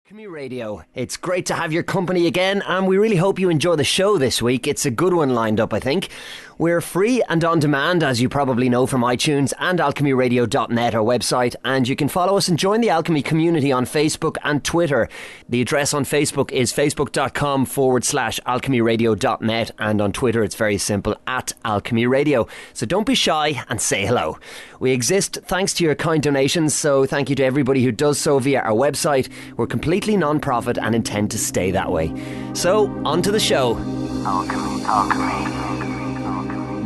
Alchemy Radio. It's great to have your company again, and we really hope you enjoy the show this week. It's a good one lined up, I think. We're free and on demand, as you probably know, from iTunes and alchemyradio.net, our website, and you can follow us and join the Alchemy community on Facebook and Twitter. The address on Facebook is facebook.com/alchemyradio.net, and on Twitter it's very simple, @alchemyradio. So don't be shy and say hello. We exist thanks to your kind donations, so thank you to everybody who does so via our website. We're completely non-profit and intend to stay that way. So, on to the show. Alchemy.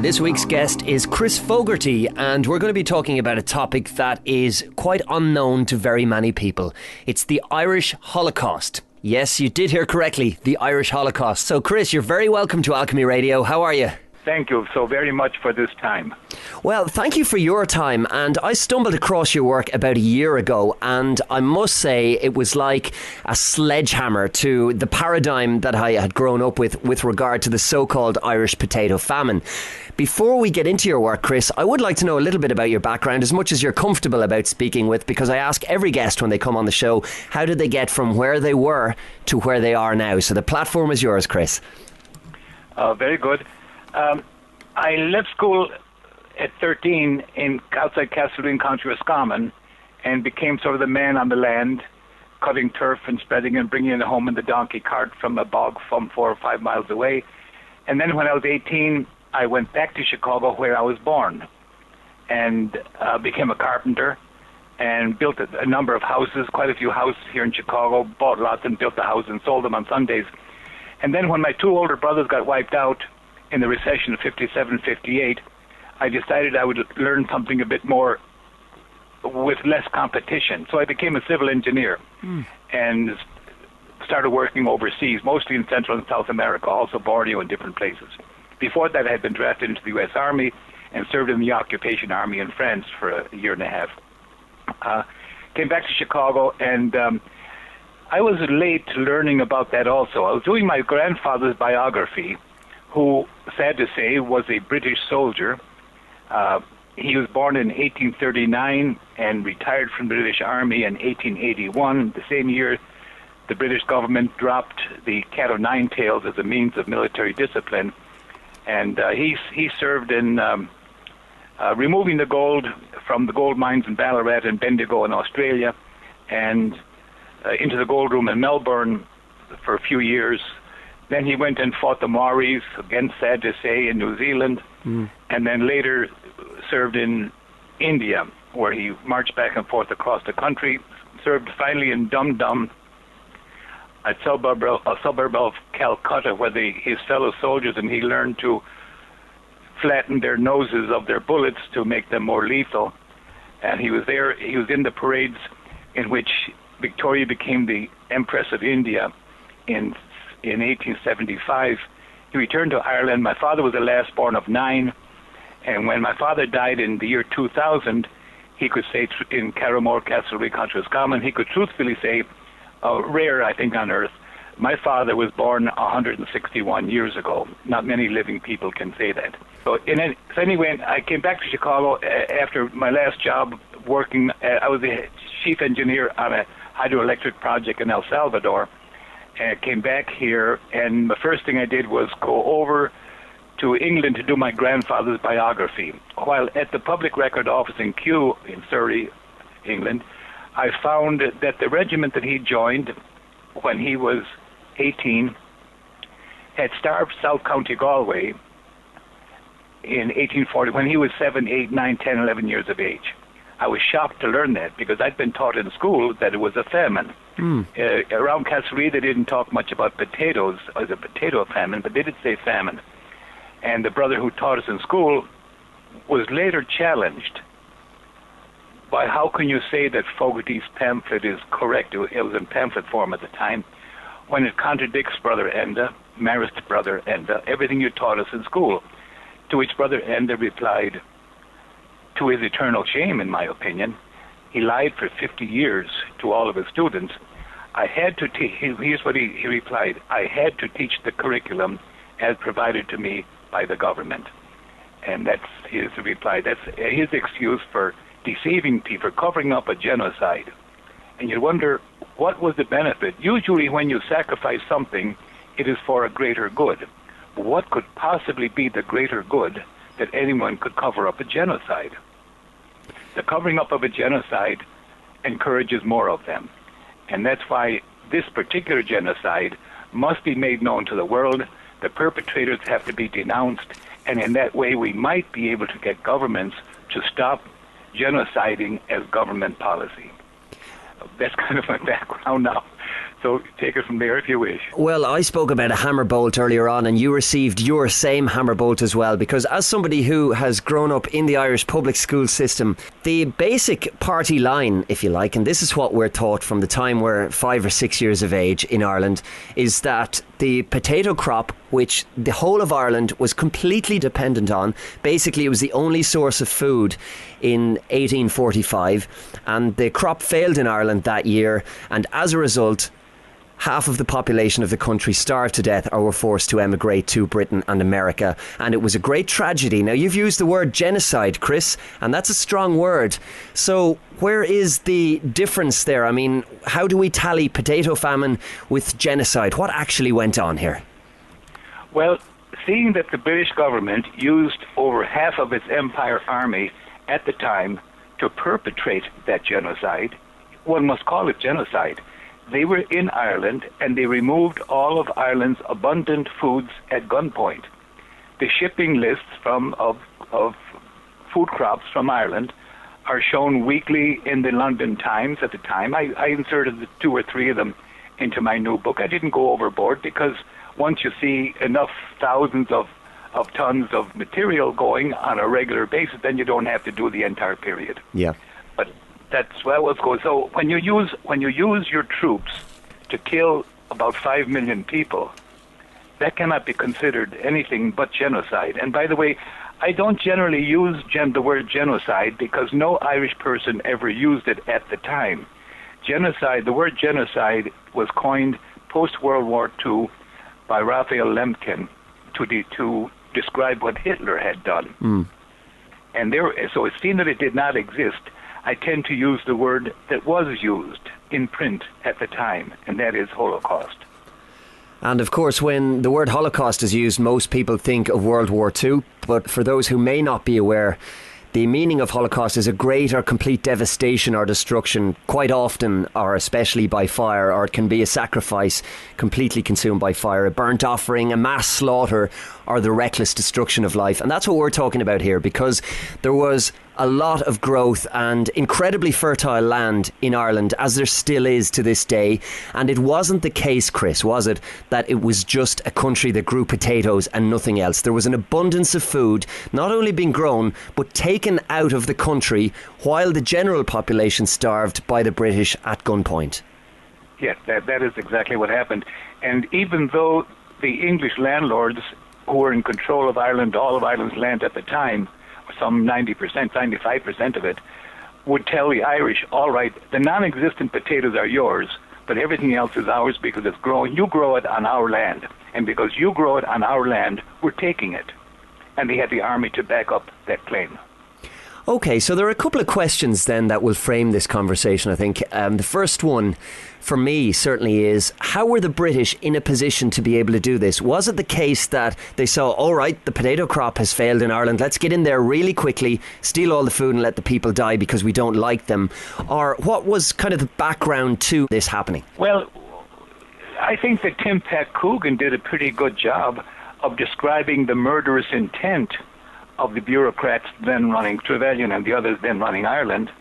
This week's guest is Chris Fogarty, and we're going to be talking about a topic that is quite unknown to very many people. It's the Irish Holocaust. Yes, you did hear correctly, the Irish Holocaust. So, Chris, you're very welcome to Alchemy Radio. How are you? Thank you so very much for this time. Well, thank you for your time, and I stumbled across your work about a year ago, and I must say it was like a sledgehammer to the paradigm that I had grown up with regard to the so-called Irish potato famine. Before we get into your work, Chris, I would like to know a little bit about your background, as much as you're comfortable about speaking with, because I ask every guest when they come on the show, how did they get from where they were to where they are now? So the platform is yours, Chris. Very good. I left school at 13 outside Castlereagh, County Roscommon, and became sort of the man on the land, cutting turf and spreading and bringing it home in the donkey cart from a bog from 4 or 5 miles away. And then when I was 18, I went back to Chicago, where I was born, and became a carpenter and built a number of houses, quite a few houses here in Chicago, bought lots and built the houses and sold them on Sundays. And then when my two older brothers got wiped out in the recession of 57, 58, I decided I would learn something a bit more with less competition. So I became a civil engineer and started working overseas, mostly in Central and South America, also Borneo and different places. Before that, I had been drafted into the U.S. Army and served in the Occupation Army in France for a year and a half. Came back to Chicago, and I was late learning about that also. I was doing my grandfather's biography, who, sad to say, was a British soldier. He was born in 1839 and retired from the British Army in 1881. The same year, the British government dropped the cat o' nine tails as a means of military discipline. And he served in removing the gold from the gold mines in Ballarat and Bendigo in Australia, and into the gold room in Melbourne for a few years. Then he went and fought the Maoris, again sad to say, in New Zealand, and then later served in India, where he marched back and forth across the country, served finally in Dum Dum, a suburb of Calcutta, where his fellow soldiers and he learned to flatten their noses of their bullets to make them more lethal. And he was there, he was in the parades in which Victoria became the Empress of India in 1875. He returned to Ireland. My father was the last born of 9, and when my father died in the year 2000, he could say in Carramore, Castlereagh, County Roscommon, he could truthfully say, rare I think on earth, my father was born 161 years ago. Not many living people can say that. So anyway, I came back to Chicago after my last job working. I was the chief engineer on a hydroelectric project in El Salvador. I came back here, and the first thing I did was go over to England to do my grandfather's biography. While at the Public Record Office in Kew in Surrey, England, I found that the regiment that he joined when he was 18 had starved South County Galway in 1840 when he was 7, 8, 9, 10, 11 years of age. I was shocked to learn that, because I'd been taught in school that it was a famine. Around Castlereagh, they didn't talk much about potatoes as a potato famine, but they did say famine. And the brother who taught us in school was later challenged by, how can you say that Fogarty's pamphlet is correct? It was in pamphlet form at the time, when it contradicts Brother Enda, Marist Brother Enda, everything you taught us in school. To which Brother Enda replied, to his eternal shame, in my opinion, he lied for 50 years to all of his students. I had to teach, here's what he replied, I had to teach the curriculum as provided to me by the government. And that's his reply. That's his excuse for deceiving people, for covering up a genocide. And you wonder, what was the benefit? Usually when you sacrifice something, it is for a greater good. What could possibly be the greater good that anyone could cover up a genocide? The covering up of a genocide encourages more of them. And that's why this particular genocide must be made known to the world. The perpetrators have to be denounced, and in that way we might be able to get governments to stop genociding as government policy. That's kind of my background now. So take it from there if you wish. Well, I spoke about a hammer bolt earlier on, and you received your same hammer bolt as well, because as somebody who has grown up in the Irish public school system, the basic party line, if you like, and this is what we're taught from the time we're 5 or 6 years of age in Ireland, is that the potato crop, which the whole of Ireland was completely dependent on, basically it was the only source of food in 1845, and the crop failed in Ireland that year, and as a result, half of the population of the country starved to death or were forced to emigrate to Britain and America. And it was a great tragedy. Now, you've used the word genocide, Chris, and that's a strong word. So where is the difference there? I mean, how do we tally potato famine with genocide? What actually went on here? Well, seeing that the British government used over half of its empire army at the time to perpetrate that genocide, one must call it genocide. They were in Ireland, and they removed all of Ireland's abundant foods at gunpoint. The shipping lists of food crops from Ireland are shown weekly in the London Times at the time. I inserted the 2 or 3 of them into my new book. I didn't go overboard, because once you see enough thousands of tons of material going on a regular basis, then you don't have to do the entire period. Yeah. But that's where it's going. So when you use your troops to kill about 5 million people, that cannot be considered anything but genocide. And by the way, I don't generally use the word genocide, because no Irish person ever used it at the time. Genocide, the word genocide was coined post-World War II by Raphael Lemkin to describe what Hitler had done. Mm. And so it's seen that it did not exist. I tend to use the word that was used in print at the time, and that is Holocaust. And of course, when the word Holocaust is used, most people think of World War II. But for those who may not be aware, the meaning of Holocaust is a great or complete devastation or destruction, quite often or especially by fire, or it can be a sacrifice completely consumed by fire, a burnt offering, a mass slaughter, or the reckless destruction of life. And that's what we're talking about here, because there was a lot of growth and incredibly fertile land in Ireland, as there still is to this day. And it wasn't the case, Chris, was it, that it was just a country that grew potatoes and nothing else? There was an abundance of food, not only being grown, but taken out of the country while the general population starved by the British at gunpoint. Yes, that is exactly what happened. And even though the English landlords who were in control of Ireland, all of Ireland's land at the time, some 90%, 95% of it, would tell the Irish, all right, the non-existent potatoes are yours, but everything else is ours because it's growing. You grow it on our land. And because you grow it on our land, we're taking it. And they had the army to back up that claim. Okay, so there are a couple of questions then that will frame this conversation, I think. The first one, for me, certainly is, how were the British in a position to be able to do this? Was it the case that they saw, all right, the potato crop has failed in Ireland, let's get in there really quickly, steal all the food and let the people die because we don't like them? Or what was kind of the background to this happening? Well, I think that Tim Pat Coogan did a pretty good job of describing the murderous intent of the bureaucrats then running Trevelyan and the others then running Ireland.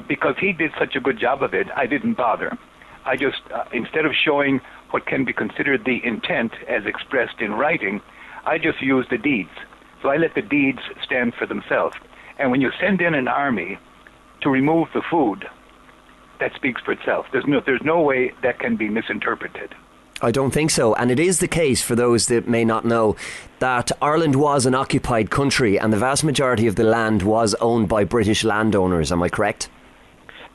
Because he did such a good job of it, I didn't bother. I just, instead of showing what can be considered the intent as expressed in writing, I just used the deeds. So I let the deeds stand for themselves. And when you send in an army to remove the food, that speaks for itself. There's no way that can be misinterpreted. I don't think so. And it is the case, for those that may not know, that Ireland was an occupied country and the vast majority of the land was owned by British landowners. Am I correct?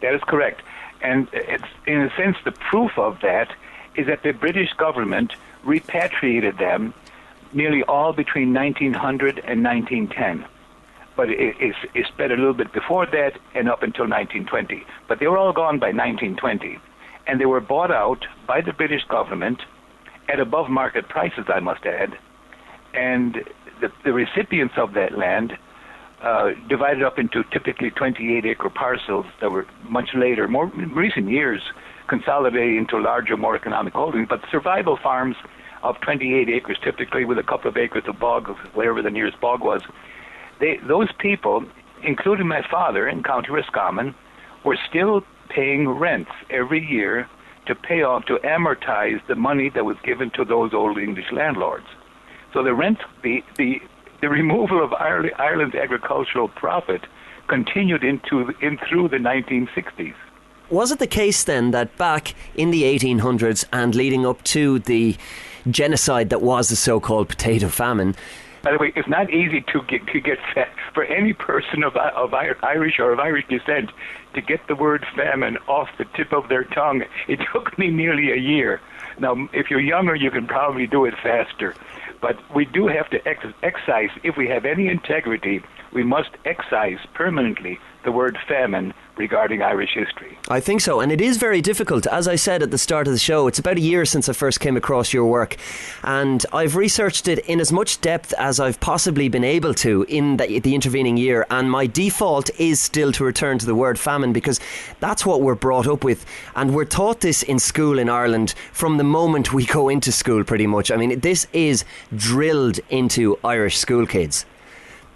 That is correct. And it's, in a sense, the proof of that is that the British government repatriated them nearly all between 1900 and 1910. but it spread a little bit before that and up until 1920. But they were all gone by 1920. And they were bought out by the British government at above market prices, I must add. And the recipients of that land divided up into typically 28-acre parcels that were much later, more recent years, consolidated into larger, more economic holdings. But survival farms of 28 acres, typically with a couple of acres of bog, wherever the nearest bog was, those people, including my father in County Roscommon, were still paying rents every year to pay off, to amortize the money that was given to those old English landlords. So the rent, the removal of Ireland's agricultural profit continued in through the 1960s. Was it the case then that back in the 1800s and leading up to the genocide that was the so-called potato famine? By the way, it's not easy to get for any person of Irish or of Irish descent to get the word famine off the tip of their tongue. It took me nearly a year. Now, if you're younger, you can probably do it faster. But we do have to excise, if we have any integrity, we must excise permanently the word famine regarding Irish history. I think so, and it is very difficult. As I said at the start of the show, it's about a year since I first came across your work, and I've researched it in as much depth as I've possibly been able to in the intervening year, and my default is still to return to the word famine because that's what we're brought up with, and we're taught this in school in Ireland from the moment we go into school pretty much. I mean, this is drilled into Irish school kids.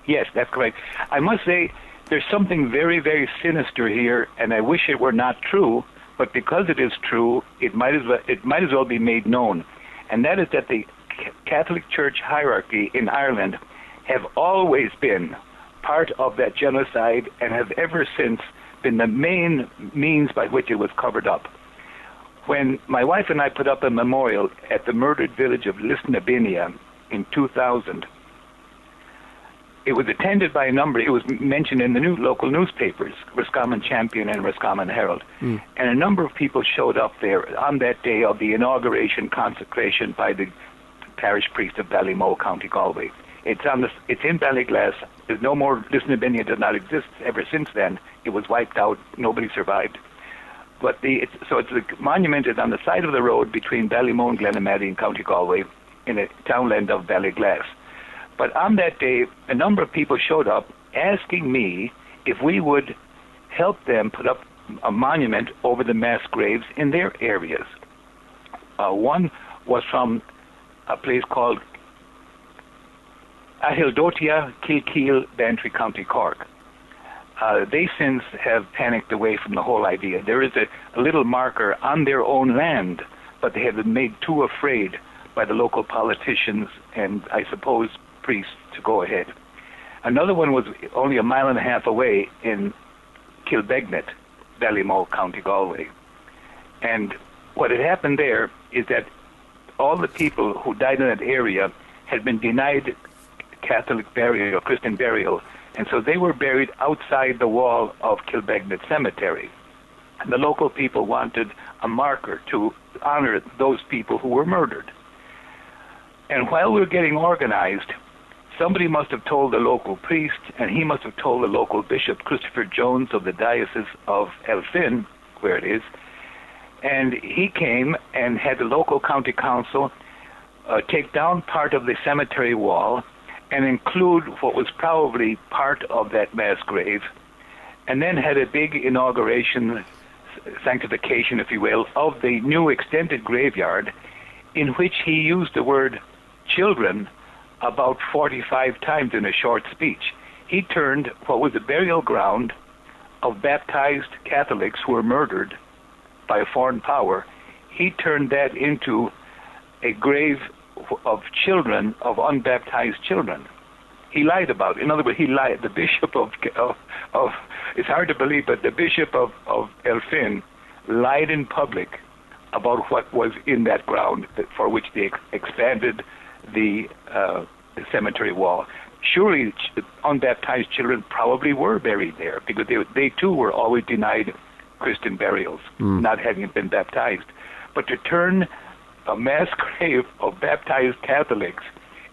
Yes, that's correct. I must say, there's something very, very sinister here, and I wish it were not true, but because it is true, it might as well be made known. And that is that the Catholic Church hierarchy in Ireland have always been part of that genocide and have ever since been the main means by which it was covered up. When my wife and I put up a memorial at the murdered village of Lisnabinia in 2000, it was attended by a number, it was mentioned in the new local newspapers, Roscommon Champion and Roscommon Herald. And a number of people showed up there on that day of the inauguration consecration by the parish priest of Ballymoe, County Galway. It's in Ballyglass. There's no more, Lisnabinia does not exist ever since then. It was wiped out. Nobody survived. But the monument is on the side of the road between Ballymoe and Glenamaddy in County Galway in a townland of Ballyglass. But on that day, a number of people showed up asking me if we would help them put up a monument over the mass graves in their areas. One was from a place called Ahildotia, Kilkeel, Bantry, County Cork. They since have panicked away from the whole idea. There is a little marker on their own land, but they have been made too afraid by the local politicians and, I suppose, priests to go ahead. Another one was only a mile and a half away in Kilbegnet, Ballymoe, County Galway. And what had happened there is that all the people who died in that area had been denied Catholic burial, Christian burial, and so they were buried outside the wall of Kilbegnet Cemetery. And the local people wanted a marker to honor those people who were murdered. And while we were getting organized, somebody must have told the local priest, and he must have told the local bishop, Christopher Jones of the Diocese of Elphin, where it is, and he came and had the local county council take down part of the cemetery wall and include what was probably part of that mass grave, and then had a big inauguration, sanctification, if you will, of the new extended graveyard, in which he used the word children about 45 times in a short speech. He turned what was a burial ground of baptized Catholics who were murdered by a foreign power, he turned that into a grave of children, of unbaptized children. He lied about it. In other words, he lied. The bishop of it's hard to believe, but the bishop of Elphin lied in public about what was in that ground for which they expanded the cemetery wall. Surely unbaptized children probably were buried there because they too were always denied Christian burials, not having been baptized. But to turn a mass grave of baptized Catholics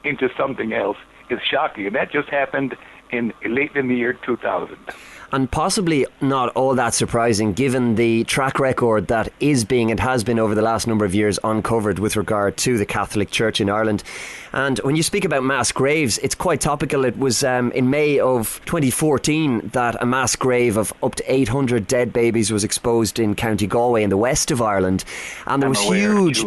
into something else is shocking. And that just happened late in the year 2000. And possibly not all that surprising given the track record that is being and has been over the last number of years uncovered with regard to the Catholic Church in Ireland. And when you speak about mass graves, it's quite topical. It was in May of 2014 that a mass grave of up to 800 dead babies was exposed in County Galway in the west of Ireland. And there was huge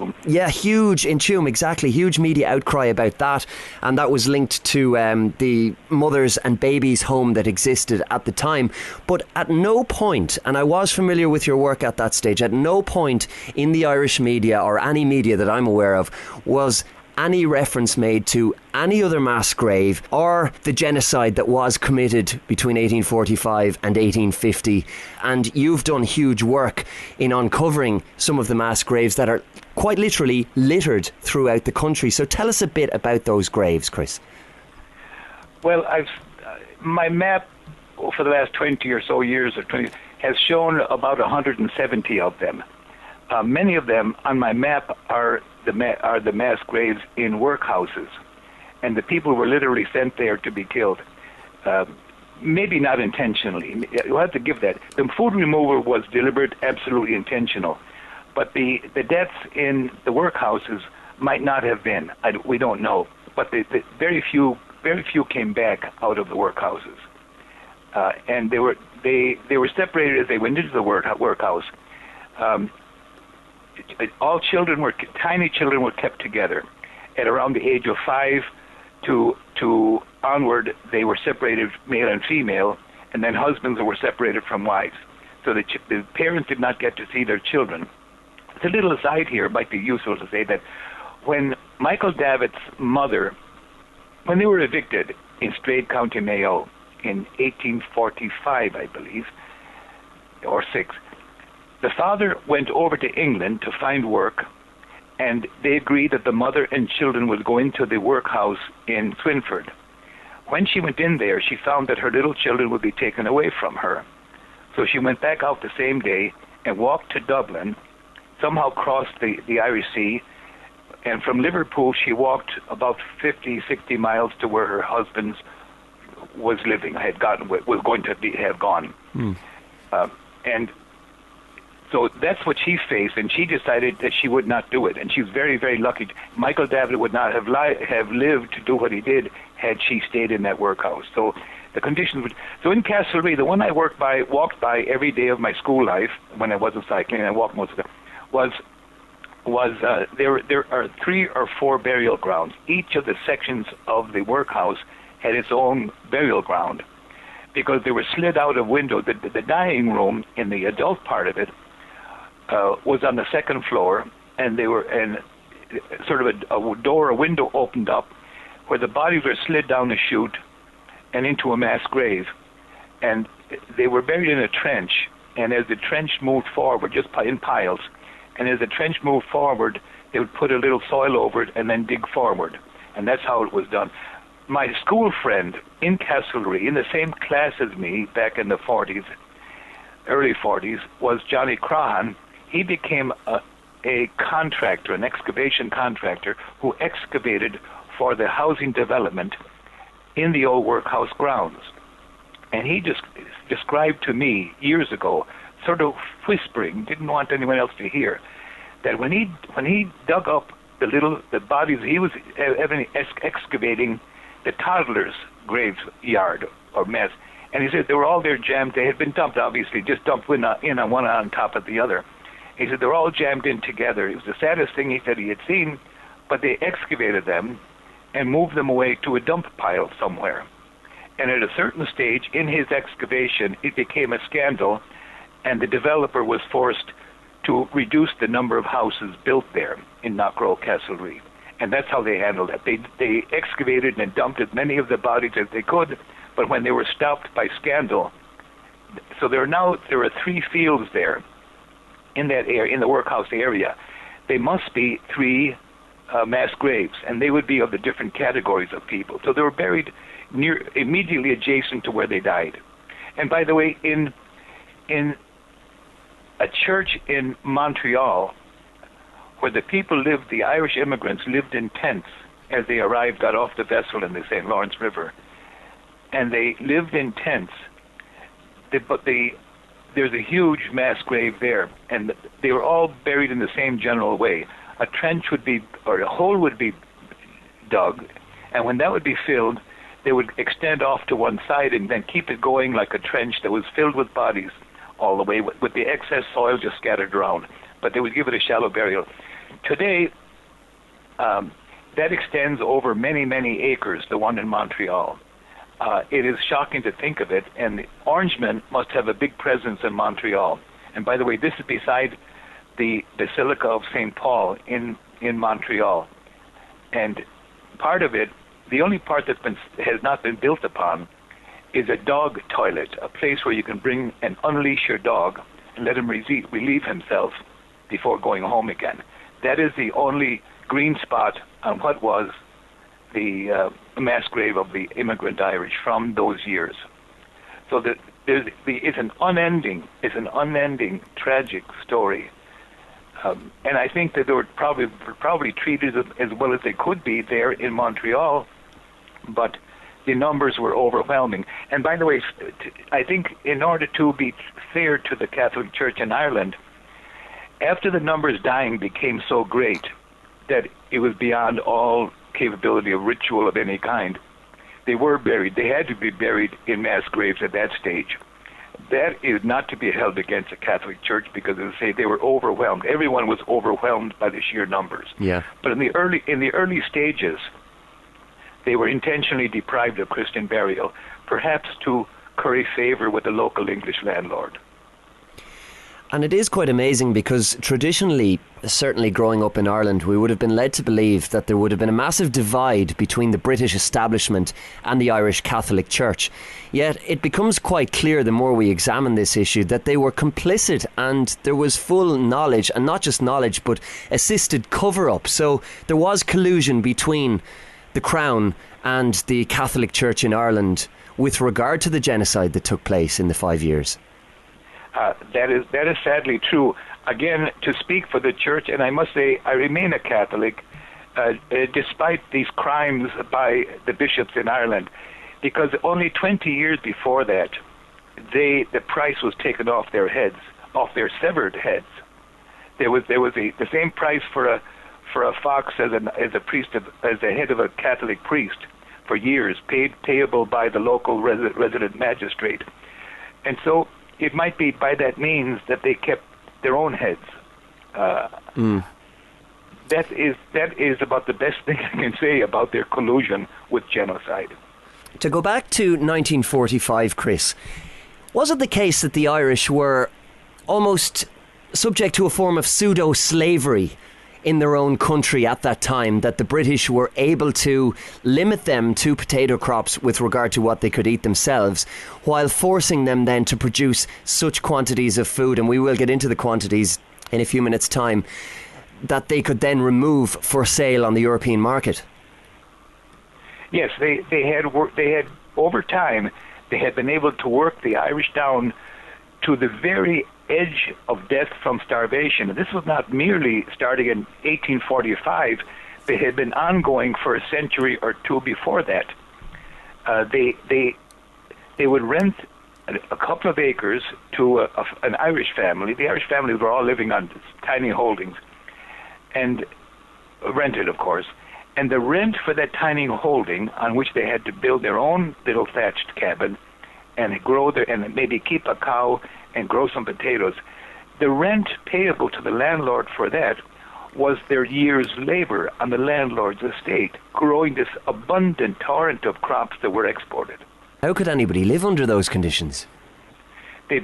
media outcry about that. And that was linked to the mothers and babies home that existed at the time. But at no point, and I was familiar with your work at that stage, at no point in the Irish media or any media that I'm aware of was any reference made to any other mass grave or the genocide that was committed between 1845 and 1850. And you've done huge work in uncovering some of the mass graves that are quite literally littered throughout the country. So tell us a bit about those graves, Chris. Well, my map for the last 20 or so years has shown about 170 of them. Many of them on my map are the mass graves in workhouses, and the people were literally sent there to be killed. Maybe not intentionally. You'll have to give that. The food removal was deliberate, absolutely intentional, but the deaths in the workhouses might not have been. We don't know, but very few came back out of the workhouses. And they were separated as they went into the workhouse. All tiny children were kept together. At around the age of 5 to onward, they were separated, male and female, and then husbands were separated from wives. So the parents did not get to see their children. It's a little aside here, it might be useful to say that when Michael Davitt's mother, when they were evicted in Strade, County Mayo, in 1845, I believe, or 6. The father went over to England to find work, and they agreed that the mother and children would go into the workhouse in Swinford. When she went in there, she found that her little children would be taken away from her. So she went back out the same day and walked to Dublin, somehow crossed the Irish Sea, and from Liverpool she walked about 50, 60 miles to where her husband's was living, have gone. And so that's what she faced, and she decided that she would not do it. And she was very, very lucky. Michael Davitt would not have lived to do what he did had she stayed in that workhouse. So the conditions would. So in Castlereagh, the one I walked by every day of my school life when I wasn't cycling, and I walked most of it, was there are 3 or 4 burial grounds. Each of the sections of the workhouse had its own burial ground because they were slid out of windows. The dining room in the adult part of it was on the 2nd floor, and sort of a window opened up where the bodies were slid down a chute and into a mass grave, and they were buried in a trench. And as the trench moved forward, just in piles, and as the trench moved forward, they would put a little soil over it and then dig forward, and that's how it was done. My school friend in Castlereagh, in the same class as me back in the 40s, early 40s, was Johnny Crahan. He became a contractor, an excavation contractor, who excavated for the housing development in the old workhouse grounds. And he just described to me years ago, sort of whispering, didn't want anyone else to hear, that when he dug up the bodies, he was excavating the toddlers' graveyard or mess, and he said they were all there jammed. They had been dumped, obviously, just dumped in on one on top of the other. He said they were all jammed in together. It was the saddest thing he said he had seen, but they excavated them and moved them away to a dump pile somewhere. And at a certain stage in his excavation, it became a scandal, and the developer was forced to reduce the number of houses built there in Knockrow, Castlereagh. And that's how they handled it. They excavated and dumped as many of the bodies as they could, but when they were stopped by scandal, so there are 3 fields there in that area, in the workhouse area. They must be 3 mass graves, and they would be of the different categories of people. So they were buried immediately adjacent to where they died. And by the way, in a church in Montreal, where the people lived, the Irish immigrants lived in tents as they arrived, got off the vessel in the St. Lawrence River. and they lived in tents. There's a huge mass grave there, and they were all buried in the same general way. A trench would be, or a hole would be dug, and when that would be filled, they would extend off to one side and then keep it going like a trench that was filled with bodies all the way, with the excess soil just scattered around. But they would give it a shallow burial. Today, that extends over many, many acres, the one in Montreal. It is shocking to think of it, and the Orangemen must have a big presence in Montreal. And by the way, this is beside the Basilica of St. Paul in Montreal. And part of it, the only part that has not been built upon, is a dog toilet, a place where you can bring and unleash your dog and let him relieve himself before going home again. That is the only green spot on what was the mass grave of the immigrant Irish from those years. So it's an unending tragic story. And I think that they were probably treated as well as they could be there in Montreal, but the numbers were overwhelming. And by the way, I think in order to be fair to the Catholic Church in Ireland, after the numbers dying became so great that it was beyond all capability of ritual of any kind, they were buried. They had to be buried in mass graves at that stage. That is not to be held against the Catholic Church, because, as I say, they were overwhelmed. Everyone was overwhelmed by the sheer numbers. Yeah. But in the early stages, they were intentionally deprived of Christian burial, perhaps to curry favor with the local English landlord. And it is quite amazing, because traditionally, certainly growing up in Ireland, we would have been led to believe that there would have been a massive divide between the British establishment and the Irish Catholic Church. Yet it becomes quite clear the more we examine this issue that they were complicit, and there was full knowledge, and not just knowledge but assisted cover-up. So there was collusion between the Crown and the Catholic Church in Ireland with regard to the genocide that took place in the 5 years. That is sadly true. Again, to speak for the Church, and I must say I remain a Catholic, despite these crimes by the bishops in Ireland, because only 20 years before that, the price was taken off their heads, off their severed heads. There was the same price for a fox as a priest as the head of a Catholic priest for years, payable by the local resident magistrate, and so it might be by that means that they kept their own heads. That is about the best thing I can say about their collusion with genocide. To go back to 1945, Chris, was it the case that the Irish were almost subject to a form of pseudo-slavery in their own country at that time, that the British were able to limit them to potato crops with regard to what they could eat themselves, while forcing them then to produce such quantities of food, and we will get into the quantities in a few minutes' time, that they could then remove for sale on the European market? Yes, they had over time, they had been able to work the Irish down to the very edge of death from starvation. And this was not merely starting in 1845. They had been ongoing for a century or two before that. They would rent a couple of acres to an Irish family. The Irish families were all living on tiny holdings, and rented, of course. And the rent for that tiny holding, on which they had to build their own little thatched cabin and grow and maybe keep a cow and grow some potatoes, the rent payable to the landlord for that was their year's labor on the landlord's estate, growing this abundant torrent of crops that were exported. How could anybody live under those conditions? The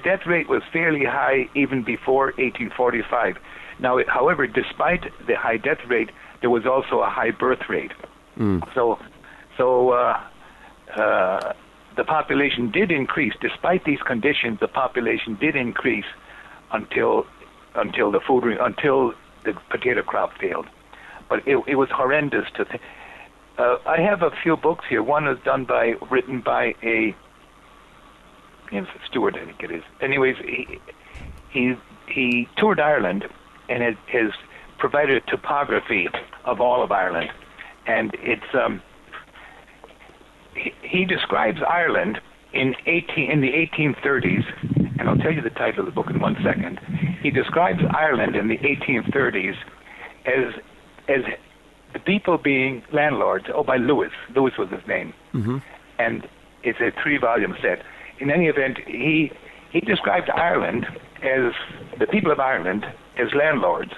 death rate was fairly high even before 1845. Now, however, despite the high death rate, there was also a high birth rate. So the population did increase. Despite these conditions, the population did increase until the potato crop failed. But it was horrendous to think. I have a few books here. One is written by a Stewart, I think it is. Anyways, he toured Ireland and has provided a topography of all of Ireland, and it's he describes Ireland in the 1830s, and I'll tell you the title of the book in 1 second. He describes Ireland in the 1830s as the people being landlords. By Lewis. Lewis was his name, and it's a 3-volume set. In any event, he described Ireland as the people of Ireland as landlords,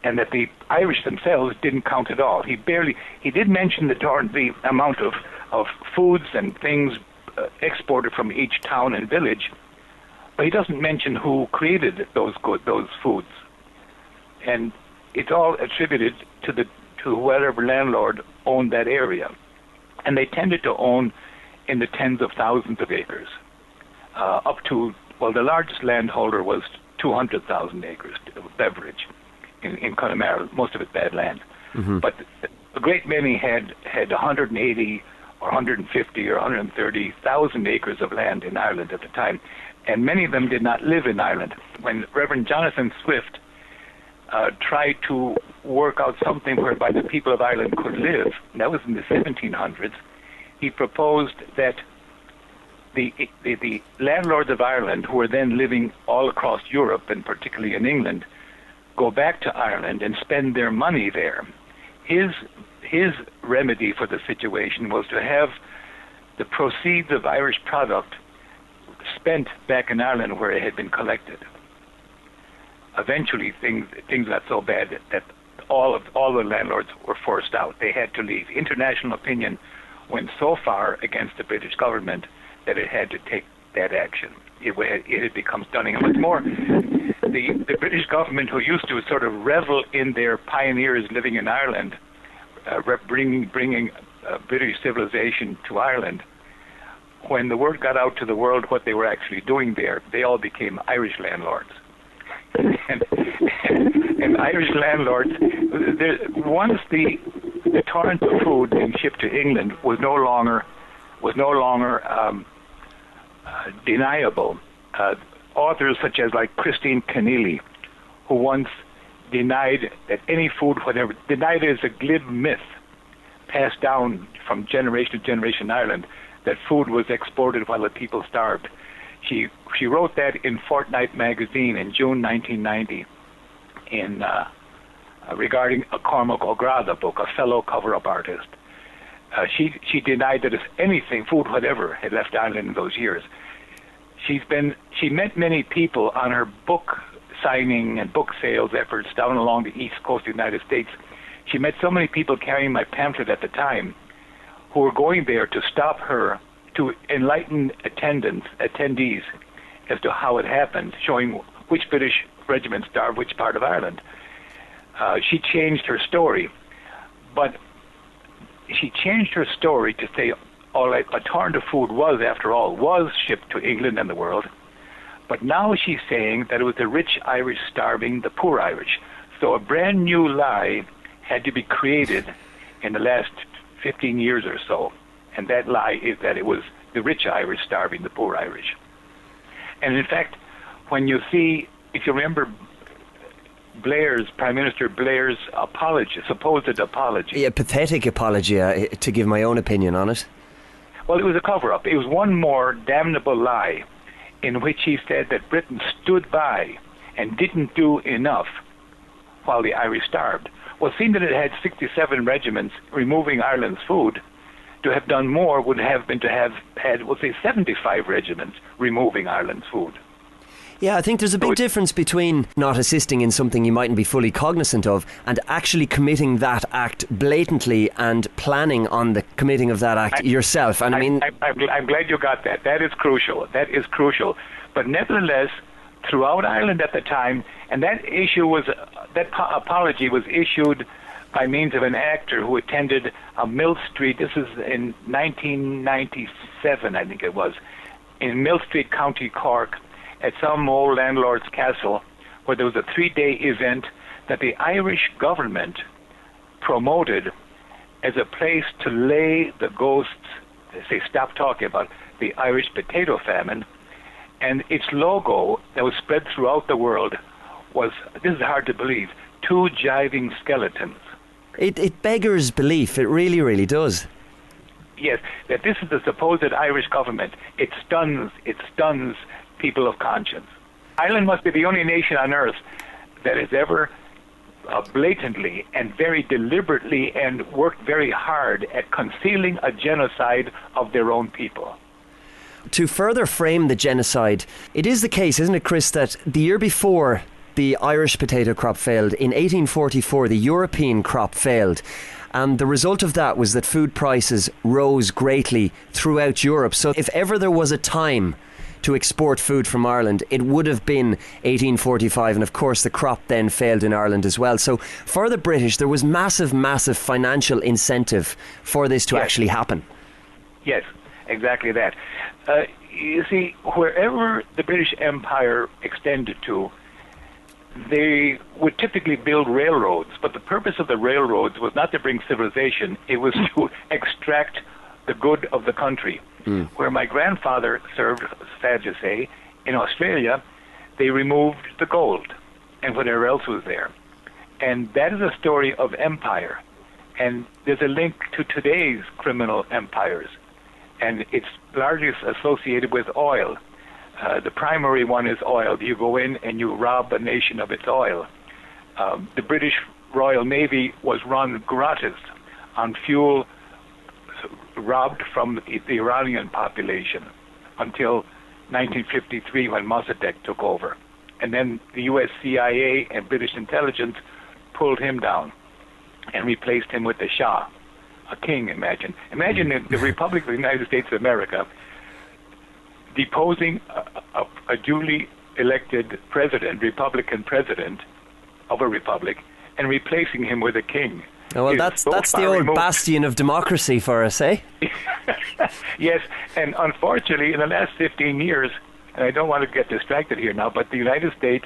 and that the Irish themselves didn't count at all. He did mention the amount of foods and things exported from each town and village, but he doesn't mention who created those foods, and it's all attributed to whatever landlord owned that area, and they tended to own in the tens of thousands of acres, up to, the largest landholder was 200,000 acres of beverage in Connemara, most of it bad land. But a great many had 180 or 150 or 130,000 acres of land in Ireland at the time, and many of them did not live in Ireland. When Reverend Jonathan Swift tried to work out something whereby the people of Ireland could live, and that was in the 1700s, he proposed that the landlords of Ireland, who were then living all across Europe and particularly in England, go back to Ireland and spend their money there. His remedy for the situation was to have the proceeds of Irish product spent back in Ireland where it had been collected. Eventually, things got so bad that all the landlords were forced out. They had to leave. International opinion went so far against the British government that it had to take that action. It had become stunning. And what's more, the British government, who used to sort of revel in their pioneers living in Ireland, bringing British civilization to Ireland, when the word got out to the world what they were actually doing there, they all became Irish landlords. and Irish landlords, once the torrent of food being shipped to England was no longer deniable. Authors such as like Christine Keneally, who once denied that any food, denied it as a glib myth passed down from generation to generation in Ireland, that food was exported while the people starved. She wrote that in Fortnight magazine in June 1990 regarding a Cormac O'Grada book, a fellow cover-up artist. She denied that if anything, food, whatever, had left Ireland in those years. She met many people on her book signing and book sales efforts down along the east coast of the United States. She met so many people carrying my pamphlet at the time who were going there to stop her, to enlighten attendees as to how it happened, showing which British regiment starved which part of Ireland. She changed her story, but she changed her story to say, all right, a torrent of food was shipped to England and the world, but now she's saying that it was the rich Irish starving the poor Irish. So a brand new lie had to be created in the last 15 years or so, and that lie is that it was the rich Irish starving the poor Irish. And in fact, when you see, if you remember Prime Minister Blair's supposed apology. Yeah, pathetic apology, to give my own opinion on it. Well, it was a cover-up. It was one more damnable lie in which he said that Britain stood by and didn't do enough while the Irish starved. Well, seeing that it had 67 regiments removing Ireland's food, to have done more would have been to have had, we'll say, 75 regiments removing Ireland's food. Yeah, I think there's a big difference between not assisting in something you mightn't be fully cognizant of and actually committing that act blatantly and planning on the committing of that act yourself. And I'm glad you got that. That is crucial. But nevertheless, throughout Ireland at the time, and that apology was issued by means of an actor who attended a Mill Street. This is in 1997, I think it was, in Mill Street, County Cork, at some old landlord's castle, where there was a 3-day event that the Irish government promoted as a place to lay the ghosts, say, stop talking about the Irish potato famine. And its logo that was spread throughout the world was, this is hard to believe, 2 jiving skeletons. It beggars belief. It really, really does. Yes, that this is the supposed Irish government. It stuns people of conscience. Ireland must be the only nation on earth that has ever blatantly and very deliberately and worked very hard at concealing a genocide of their own people. To further frame the genocide, it is the case, isn't it, Chris, that the year before the Irish potato crop failed, in 1844, the European crop failed. And the result of that was that food prices rose greatly throughout Europe. So if ever there was a time to export food from Ireland, it would have been 1845. And of course, the crop then failed in Ireland as well. So for the British, there was massive financial incentive for this to actually happen. Yes, exactly that. You see, wherever the British Empire extended to, they would typically build railroads, but the purpose of the railroads was not to bring civilization, it was to extract the good of the country. Where my grandfather served, sad to say, in Australia, they removed the gold and whatever else was there. And that is a story of empire. And there's a link to today's criminal empires. And it's largely associated with oil. The primary one is oil. You go in and you rob a nation of its oil. The British Royal Navy was run gratis on fuel robbed from the Iranian population until 1953 when Mossadegh took over. And then the US CIA and British intelligence pulled him down and replaced him with the Shah, a king, imagine. Imagine the Republic of the United States of America deposing a duly elected president, Republican president of a republic, and replacing him with a king. Oh, well, that's the old bastion of democracy for us, eh? Yes, and unfortunately, in the last 15 years, and I don't want to get distracted here now, but the United States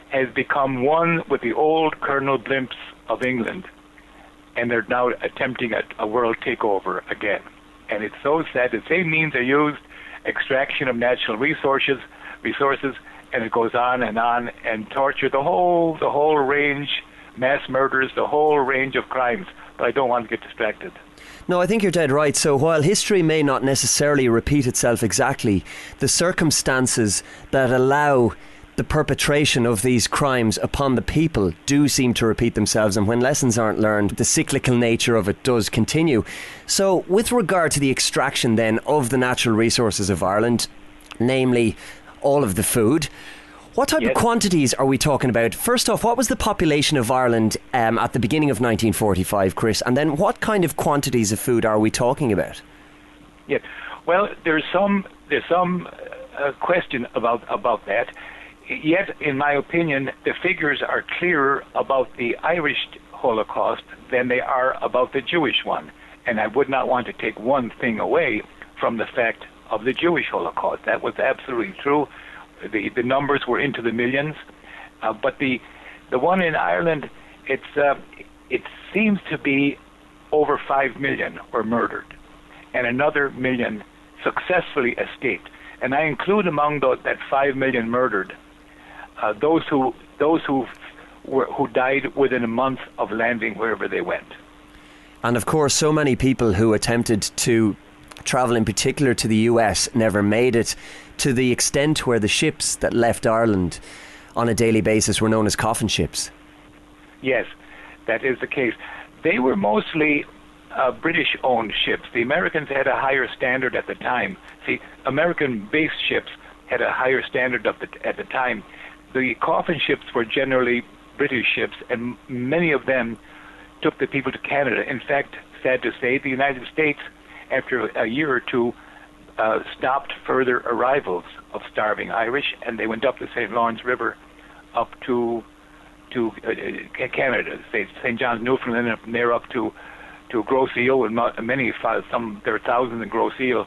has become one with the old Colonel Blimps of England, and they're now attempting a world takeover again. And it's so sad. The same means are used, extraction of natural resources, and it goes on, and torture, the whole range, mass murders, the whole range of crimes. But I don't want to get distracted. No, I think you're dead right. So while history may not necessarily repeat itself exactly, the circumstances that allow the perpetration of these crimes upon the people do seem to repeat themselves, and when lessons aren't learned, the cyclical nature of it does continue. So with regard to the extraction then of the natural resources of Ireland, namely all of the food, what type of quantities are we talking about? First off, what was the population of Ireland at the beginning of 1945, Chris? And then what kind of quantities of food are we talking about? Yeah, well, there's some question about that. Yet, in my opinion, the figures are clearer about the Irish Holocaust than they are about the Jewish one. And I would not want to take one thing away from the fact of the Jewish Holocaust. That was absolutely true. The numbers were into the millions. But the one in Ireland, it seems to be over 5 million were murdered, and another million successfully escaped. And I include among that 5 million murdered those who died within a month of landing wherever they went. And of course, so many people who attempted to travel, in particular to the US, never made it, to the extent where the ships that left Ireland on a daily basis were known as coffin ships. Yes, that is the case. They were mostly British-owned ships. The Americans had a higher standard at the time. See, American-based ships had a higher standard at the time. The coffin ships were generally British ships, and many of them took the people to Canada. In fact, sad to say, the United States, after a year or two, stopped further arrivals of starving Irish, and they went up the St. Lawrence River up to Canada, St. John's, Newfoundland, and from there up to Grosse Ile, and there are thousands in Grosse Ile,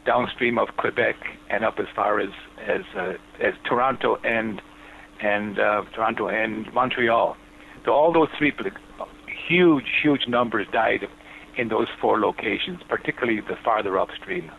downstream of Quebec, and up as far as Toronto and Montreal. So all those three, huge numbers died in those 4 locations, particularly the farther upstream.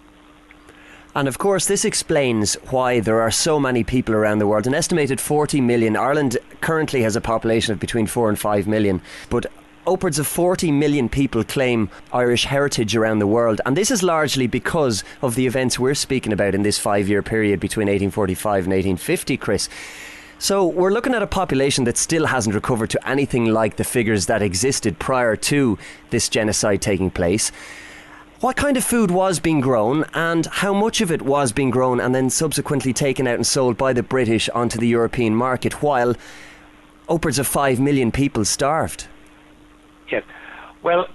And of course, this explains why there are so many people around the world. An estimated 40 million. Ireland currently has a population of between 4 and 5 million. But upwards of 40 million people claim Irish heritage around the world, and this is largely because of the events we're speaking about in this 5-year period between 1845 and 1850, Chris. So we're looking at a population that still hasn't recovered to anything like the figures that existed prior to this genocide taking place. What kind of food was being grown, and how much of it was being grown and then subsequently taken out and sold by the British onto the European market, while upwards of 5 million people starved? Yes. Well,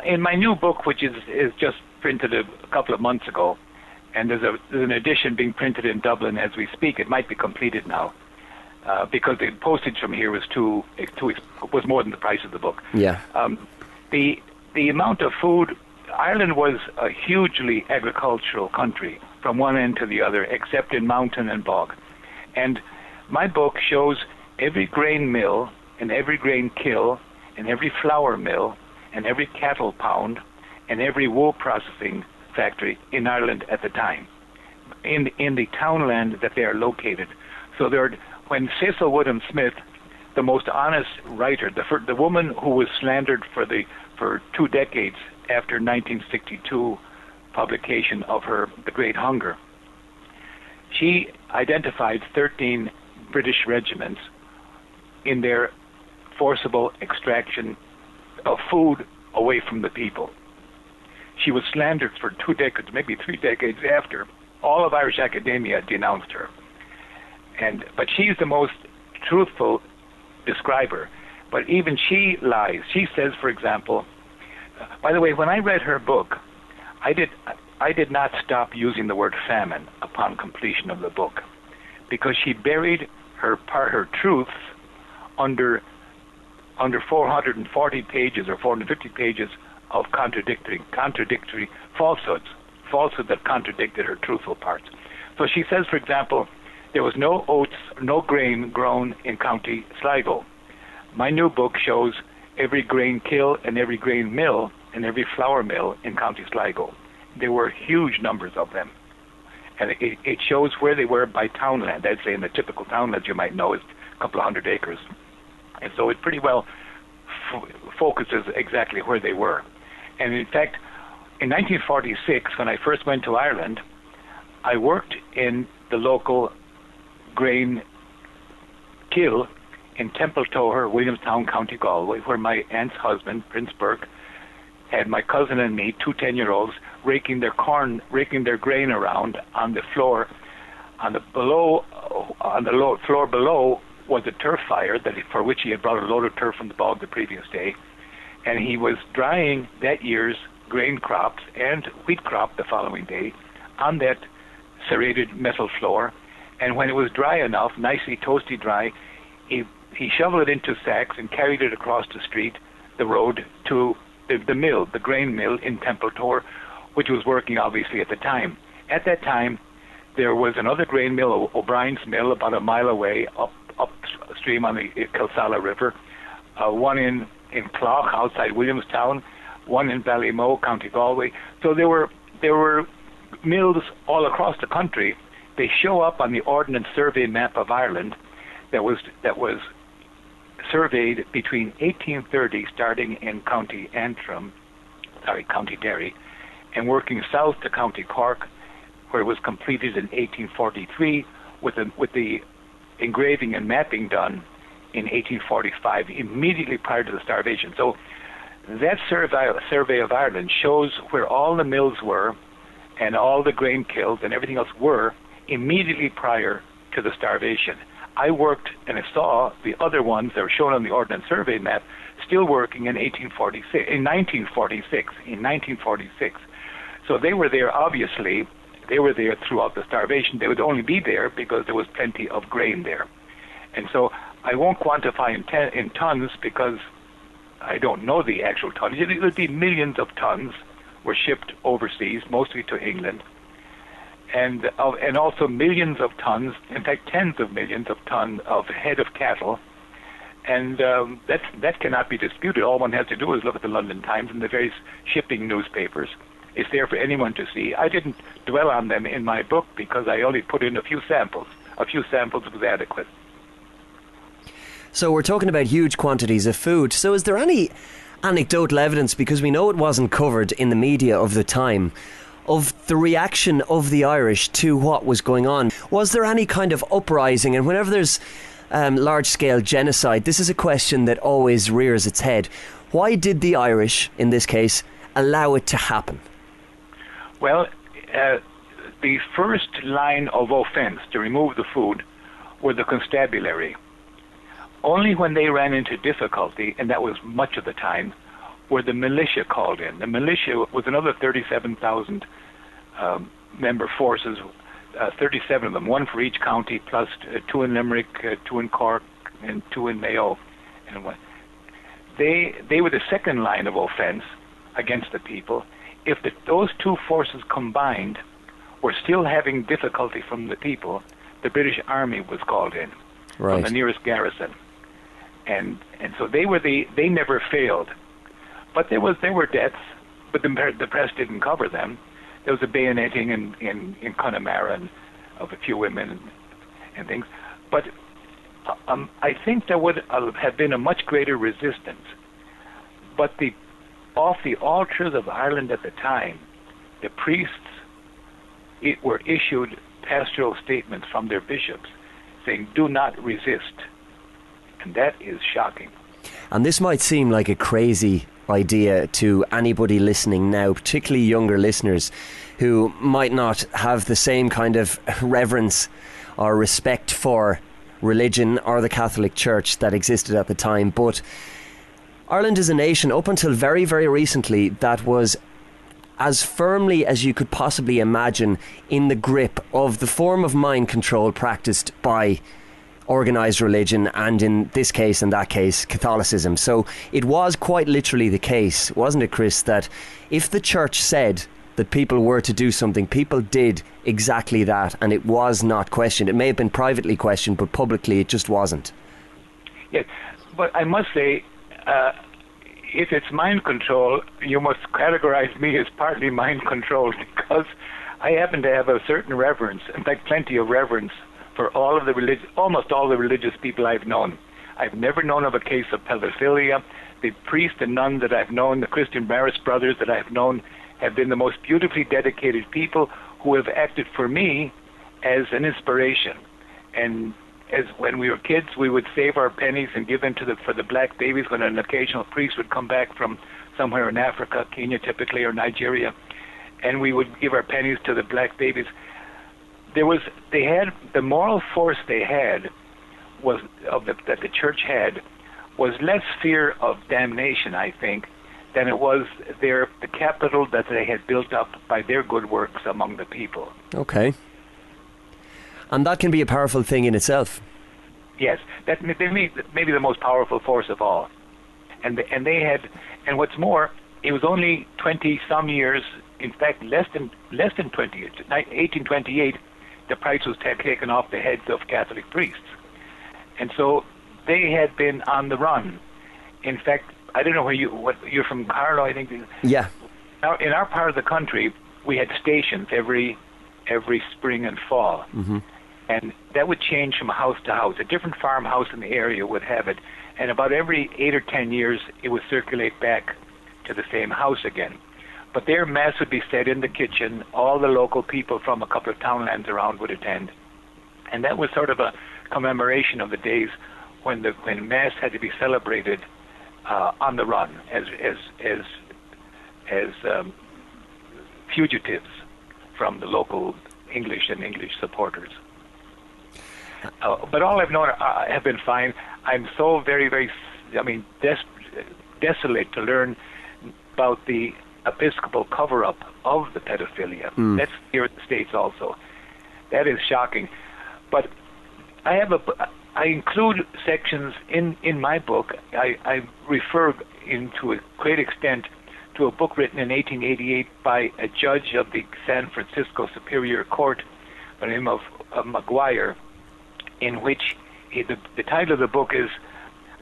in my new book, which is just printed a couple of months ago, and there's an edition being printed in Dublin as we speak. It might be completed now, because the postage from here was was more than the price of the book. Yeah. The amount of food, Ireland was a hugely agricultural country from one end to the other, except in mountain and bog. And my book shows every grain mill and every grain kill and every flour mill and every cattle pound and every wool processing factory in Ireland at the time, in the townland that they are located. So when Cecil Woodham Smith, the most honest writer, the woman who was slandered for 2 decades after 1962 publication of The Great Hunger, she identified 13 British regiments in their forcible extraction of food away from the people. She was slandered for 2 decades, maybe 3 decades after. All of Irish academia denounced her. But she's the most truthful describer. But even she lies. She says, for example, by the way, when I read her book, I did not stop using the word famine upon completion of the book, because she buried her truths under 440 pages or 450 pages of contradictory falsehoods that contradicted her truthful parts. So she says, for example, there was no oats, no grain grown in County Sligo. My new book shows every grain kill and every grain mill and every flour mill in County Sligo. There were huge numbers of them. And it shows where they were by townland. I'd say in the typical townland you might know is a couple of 100 acres. And so it pretty well focuses exactly where they were. And in fact, in 1946, when I first went to Ireland, I worked in the local grain kill in Templetower, Williamstown, County Galway, where my aunt's husband, Prince Burke, had my cousin and me, 2 10-year-olds, raking their grain around on the floor. On the floor below was a turf fire for which he had brought a load of turf from the bog the previous day, and he was drying that year's grain crops and wheat crop the following day on that serrated metal floor. And when it was dry enough, nicely toasty dry, he shoveled it into sacks and carried it across the street, the road, to the mill, the grain mill in Templetower, which was working obviously at the time. At that time, there was another grain mill, O'Brien's Mill, about a mile away upstream on the Kilsala River, one in Clough outside Williamstown, one in Ballymoe, County Galway. So there were mills all across the country. They show up on the Ordnance Survey map of Ireland that was surveyed between 1830, starting in County Derry, and working south to County Cork, where it was completed in 1843 with the engraving and mapping done in 1845, immediately prior to the starvation. So that survey of Ireland shows where all the mills were and all the grain kilns and everything else were immediately prior to the starvation. I worked and I saw the other ones that were shown on the Ordnance Survey map still working in 1946. So they were there, obviously. They were there throughout the starvation. They would only be there because there was plenty of grain there. And so I won't quantify in tons because I don't know the actual tonnage. It would be millions of tons were shipped overseas, mostly to England. And also millions of tons, in fact tens of millions of tons of head of cattle. And that cannot be disputed. All one has to do is look at the London Times and the various shipping newspapers. It's there for anyone to see. I didn't dwell on them in my book because I only put in a few samples. A few samples was adequate. So we're talking about huge quantities of food. So is there any anecdotal evidence, because we know it wasn't covered in the media of the time, of the reaction of the Irish to what was going on? Was there any kind of uprising? And whenever there's large-scale genocide, this is a question that always rears its head. Why did the Irish, in this case, allow it to happen? Well, the first line of offense to remove the food were the constabulary. Only when they ran into difficulty, and that was much of the time, were the militia called in. The militia was another 37,000 member forces, 37 of them, one for each county, plus 2 in Limerick, 2 in Cork, and 2 in Mayo. And they were the second line of offense against the people. If those two forces combined were still having difficulty from the people, the British Army was called in from the nearest garrison. And so they never failed. But there were deaths, but the press didn't cover them. There was a bayoneting in Connemara and of a few women and things. But I think there would have been a much greater resistance. But off the altars of Ireland at the time, the priests were issued pastoral statements from their bishops saying, "Do not resist." And that is shocking. And this might seem like a crazy idea to anybody listening now, particularly younger listeners who might not have the same kind of reverence or respect for religion or the Catholic Church that existed at the time. But Ireland is a nation, up until very, very recently, that was as firmly as you could possibly imagine in the grip of the form of mind control practiced by organised religion, and in this case and that case, Catholicism. So it was quite literally the case, wasn't it, Chris, that if the church said that people were to do something, people did exactly that, and it was not questioned. It may have been privately questioned, but publicly it just wasn't. Yes, but I must say, if it's mind control, you must categorize me as partly mind controlled, because I happen to have a certain reverence, in fact plenty of reverence, for almost all the religious people I've known. I've never known of a case of pedophilia. The priests and nuns that I've known, the Christian Maris brothers that I've known, have been the most beautifully dedicated people who have acted for me as an inspiration. And as when we were kids, we would save our pennies and give them for the black babies when an occasional priest would come back from somewhere in Africa, Kenya typically, or Nigeria, and we would give our pennies to the black babies. They had the moral force they had that the church had was less fear of damnation, I think, than it was the capital that they had built up by their good works among the people. Okay. And that can be a powerful thing in itself. Yes, that may be the most powerful force of all. And they had, and what's more, it was only 20 some years, in fact less than 20 years, 1828, the price was taken off the heads of Catholic priests. And so they had been on the run. In fact, I don't know you're from Carlow, I think. Yeah. Now, in our part of the country, we had stations every spring and fall. Mm-hmm. And that would change from house to house. A different farmhouse in the area would have it. And about every 8 or 10 years, it would circulate back to the same house again. But there, Mass would be said in the kitchen. All the local people from a couple of townlands around would attend. And that was sort of a commemoration of the days when Mass had to be celebrated on the run as fugitives from the local English and English supporters. But all I've known have been fine. I'm so very, very, desolate to learn about the Episcopal cover-up of the pedophilia. That's here in the States also. That is shocking. But I include sections in my book. I refer to a great extent to a book written in 1888 by a judge of the San Francisco Superior Court by the name of Maguire, in which the title of the book is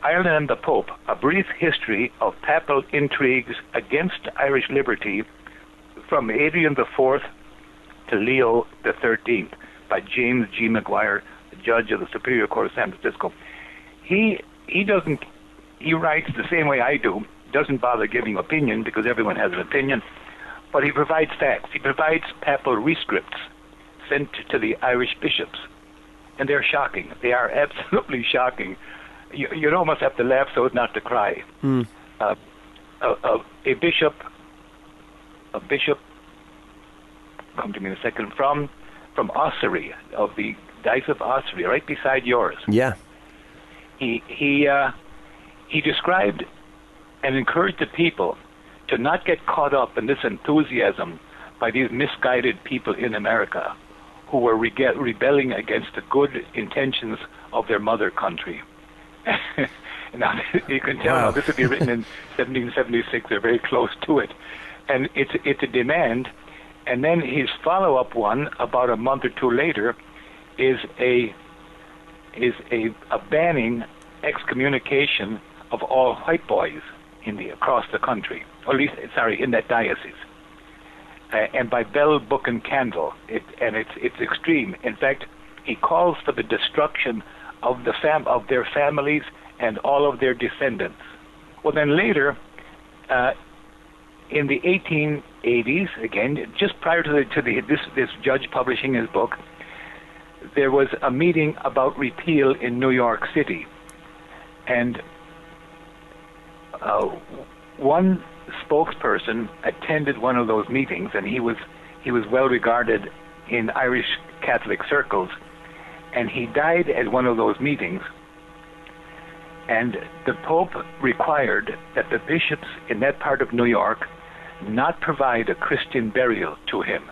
Ireland and the Pope, A Brief History of Papal Intrigues Against Irish Liberty from Adrian IV to Leo XIII by James G. Maguire, the judge of the Superior Court of San Francisco. He he writes the same way I do, doesn't bother giving opinion because everyone has an opinion, but he provides facts. He provides papal rescripts sent to the Irish bishops, and they're shocking. They are absolutely shocking. You'd almost have to laugh so as not to cry. A bishop, come to me in a second, from Ossory, of the Diocese of Ossory, right beside yours. Yeah. He described and encouraged the people to not get caught up in this enthusiasm by these misguided people in America who were rebelling against the good intentions of their mother country. Now, you can tell now this would be written in 1776, they're very close to it. And it's a demand. And then his follow-up one, about a month or two later, is a banning excommunication of all white boys across the country, or at least, in that diocese. And by bell, book, and candle, it's extreme. In fact, he calls for the destruction of their families and all of their descendants. Well, then later, in the 1880s, again, just prior to this judge publishing his book, there was a meeting about repeal in New York City, and one spokesperson attended one of those meetings, and he was well regarded in Irish Catholic circles, and he died at one of those meetings. And the Pope required that the bishops in that part of New York not provide a Christian burial to him.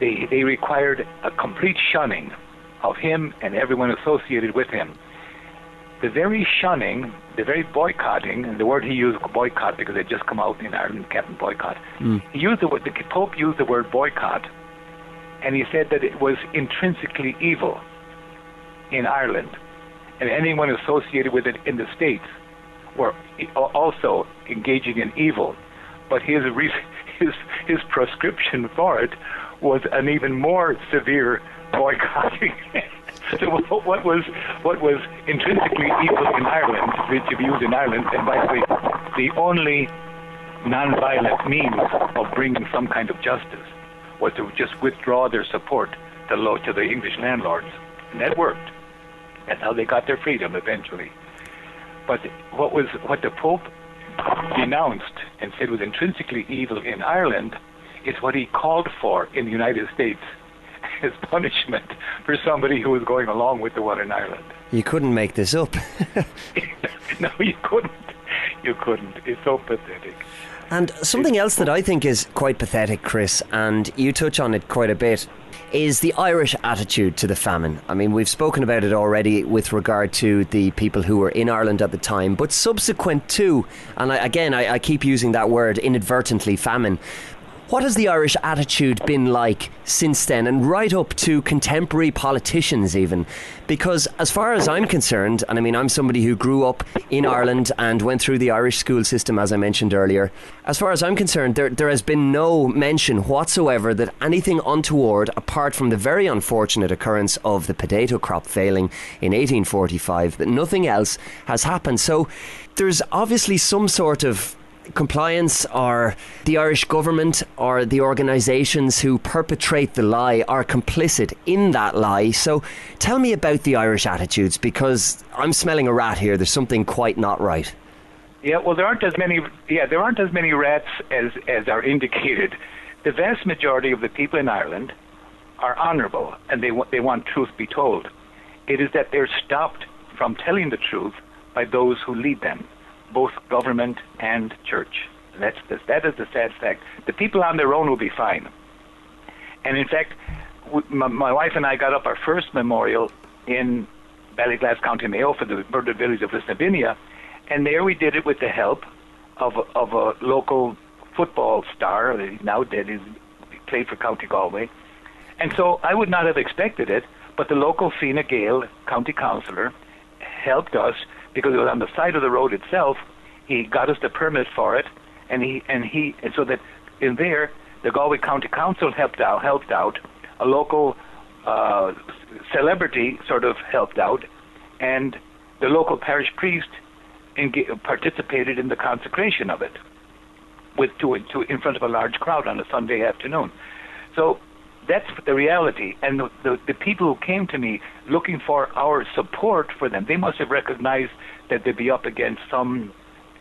They required a complete shunning of him and everyone associated with him. The very shunning, the very boycotting, and the word he used, boycott, because it just come out in Ireland, Captain Boycott. He used the Pope used the word boycott, and he said that it was intrinsically evil in Ireland, and anyone associated with it in the States were also engaging in evil. But his prescription for it was an even more severe boycotting. So what was intrinsically evil in Ireland, which is used in Ireland, and by the way, the only non-violent means of bringing some kind of justice was to just withdraw their support to the English landlords, and that worked. That's how they got their freedom eventually. But what the Pope denounced and said was intrinsically evil in Ireland is what he called for in the United States as punishment for somebody who was going along with the one in Ireland. You couldn't make this up. No, you couldn't. You couldn't. It's so pathetic. And something else that I think is quite pathetic, Chris, and you touch on it quite a bit, is the Irish attitude to the famine. I mean, we've spoken about it already with regard to the people who were in Ireland at the time, but subsequent to, and I keep using that word inadvertently, famine. What has the Irish attitude been like since then, and right up to contemporary politicians even? Because as far as I'm concerned, and I mean I'm somebody who grew up in Ireland and went through the Irish school system, as I mentioned earlier, as far as I'm concerned, there has been no mention whatsoever that anything untoward, apart from the very unfortunate occurrence of the potato crop failing in 1845, that nothing else has happened. So there's obviously some sort of compliance, or the Irish government or the organisations who perpetrate the lie are complicit in that lie. So tell me about the Irish attitudes, because I'm smelling a rat here. There's something quite not right. Yeah, well, there aren't as many rats as are indicated. The vast majority of the people in Ireland are honourable, and they want truth be told. It is that they're stopped from telling the truth by those who lead them, both government and church. That is the sad fact. The people on their own will be fine. And in fact, my wife and I got up our first memorial in Ballyglass, County Mayo, for the murdered village of Lisnavinia, and there we did it with the help of a local football star, now dead, he played for County Galway. And so I would not have expected it, but the local Fine Gael county councillor helped us, because it was on the side of the road itself. He got us the permit for it, and so that in there, the Galway County Council helped out, a local celebrity sort of helped out, and the local parish priest participated in the consecration of it in front of a large crowd on a Sunday afternoon. So that's the reality. And the people who came to me looking for our support for them, they must have recognized that they'd be up against some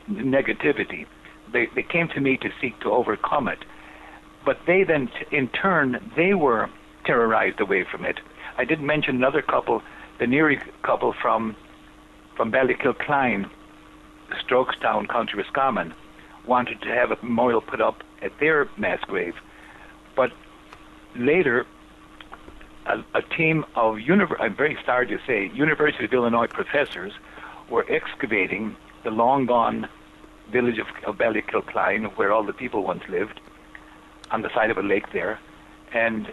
negativity. They came to me to seek to overcome it. But they then, in turn, they were terrorized away from it. I did mention another couple, the Neary couple from Ballykilcline, Strokestown, County Roscommon, wanted to have a memorial put up at their mass grave. But later, a team of, I'm very sorry to say, University of Illinois professors were excavating the long-gone village of Ballykilcline, where all the people once lived, on the side of a lake there, and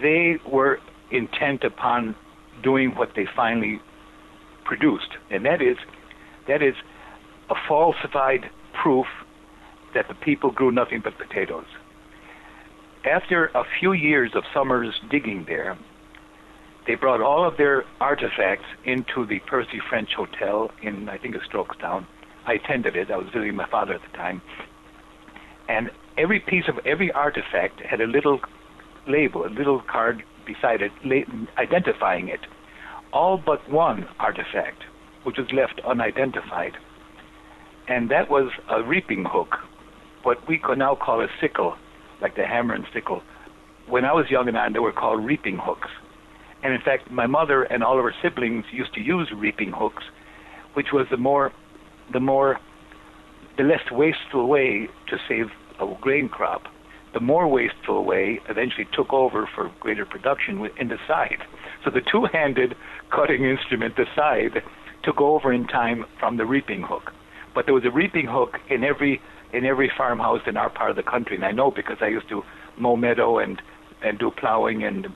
they were intent upon doing what they finally produced, and that is a falsified proof that the people grew nothing but potatoes. After a few years of summers digging there, they brought all of their artifacts into the Percy French Hotel in, I think, Strokestown. I attended it. I was visiting my father at the time. And every artifact had a little label, a little card beside it, identifying it. All but one artifact, which was left unidentified. And that was a reaping hook, what we could now call a sickle, like the hammer and sickle. When I was young and they were called reaping hooks. And in fact, my mother and all of her siblings used to use reaping hooks, which was the less wasteful way to save a grain crop. The more wasteful way eventually took over for greater production in the scythe. So the two-handed cutting instrument, the scythe, took over in time from the reaping hook. But there was a reaping hook in every farmhouse in our part of the country, and I know because I used to mow meadow and do plowing, and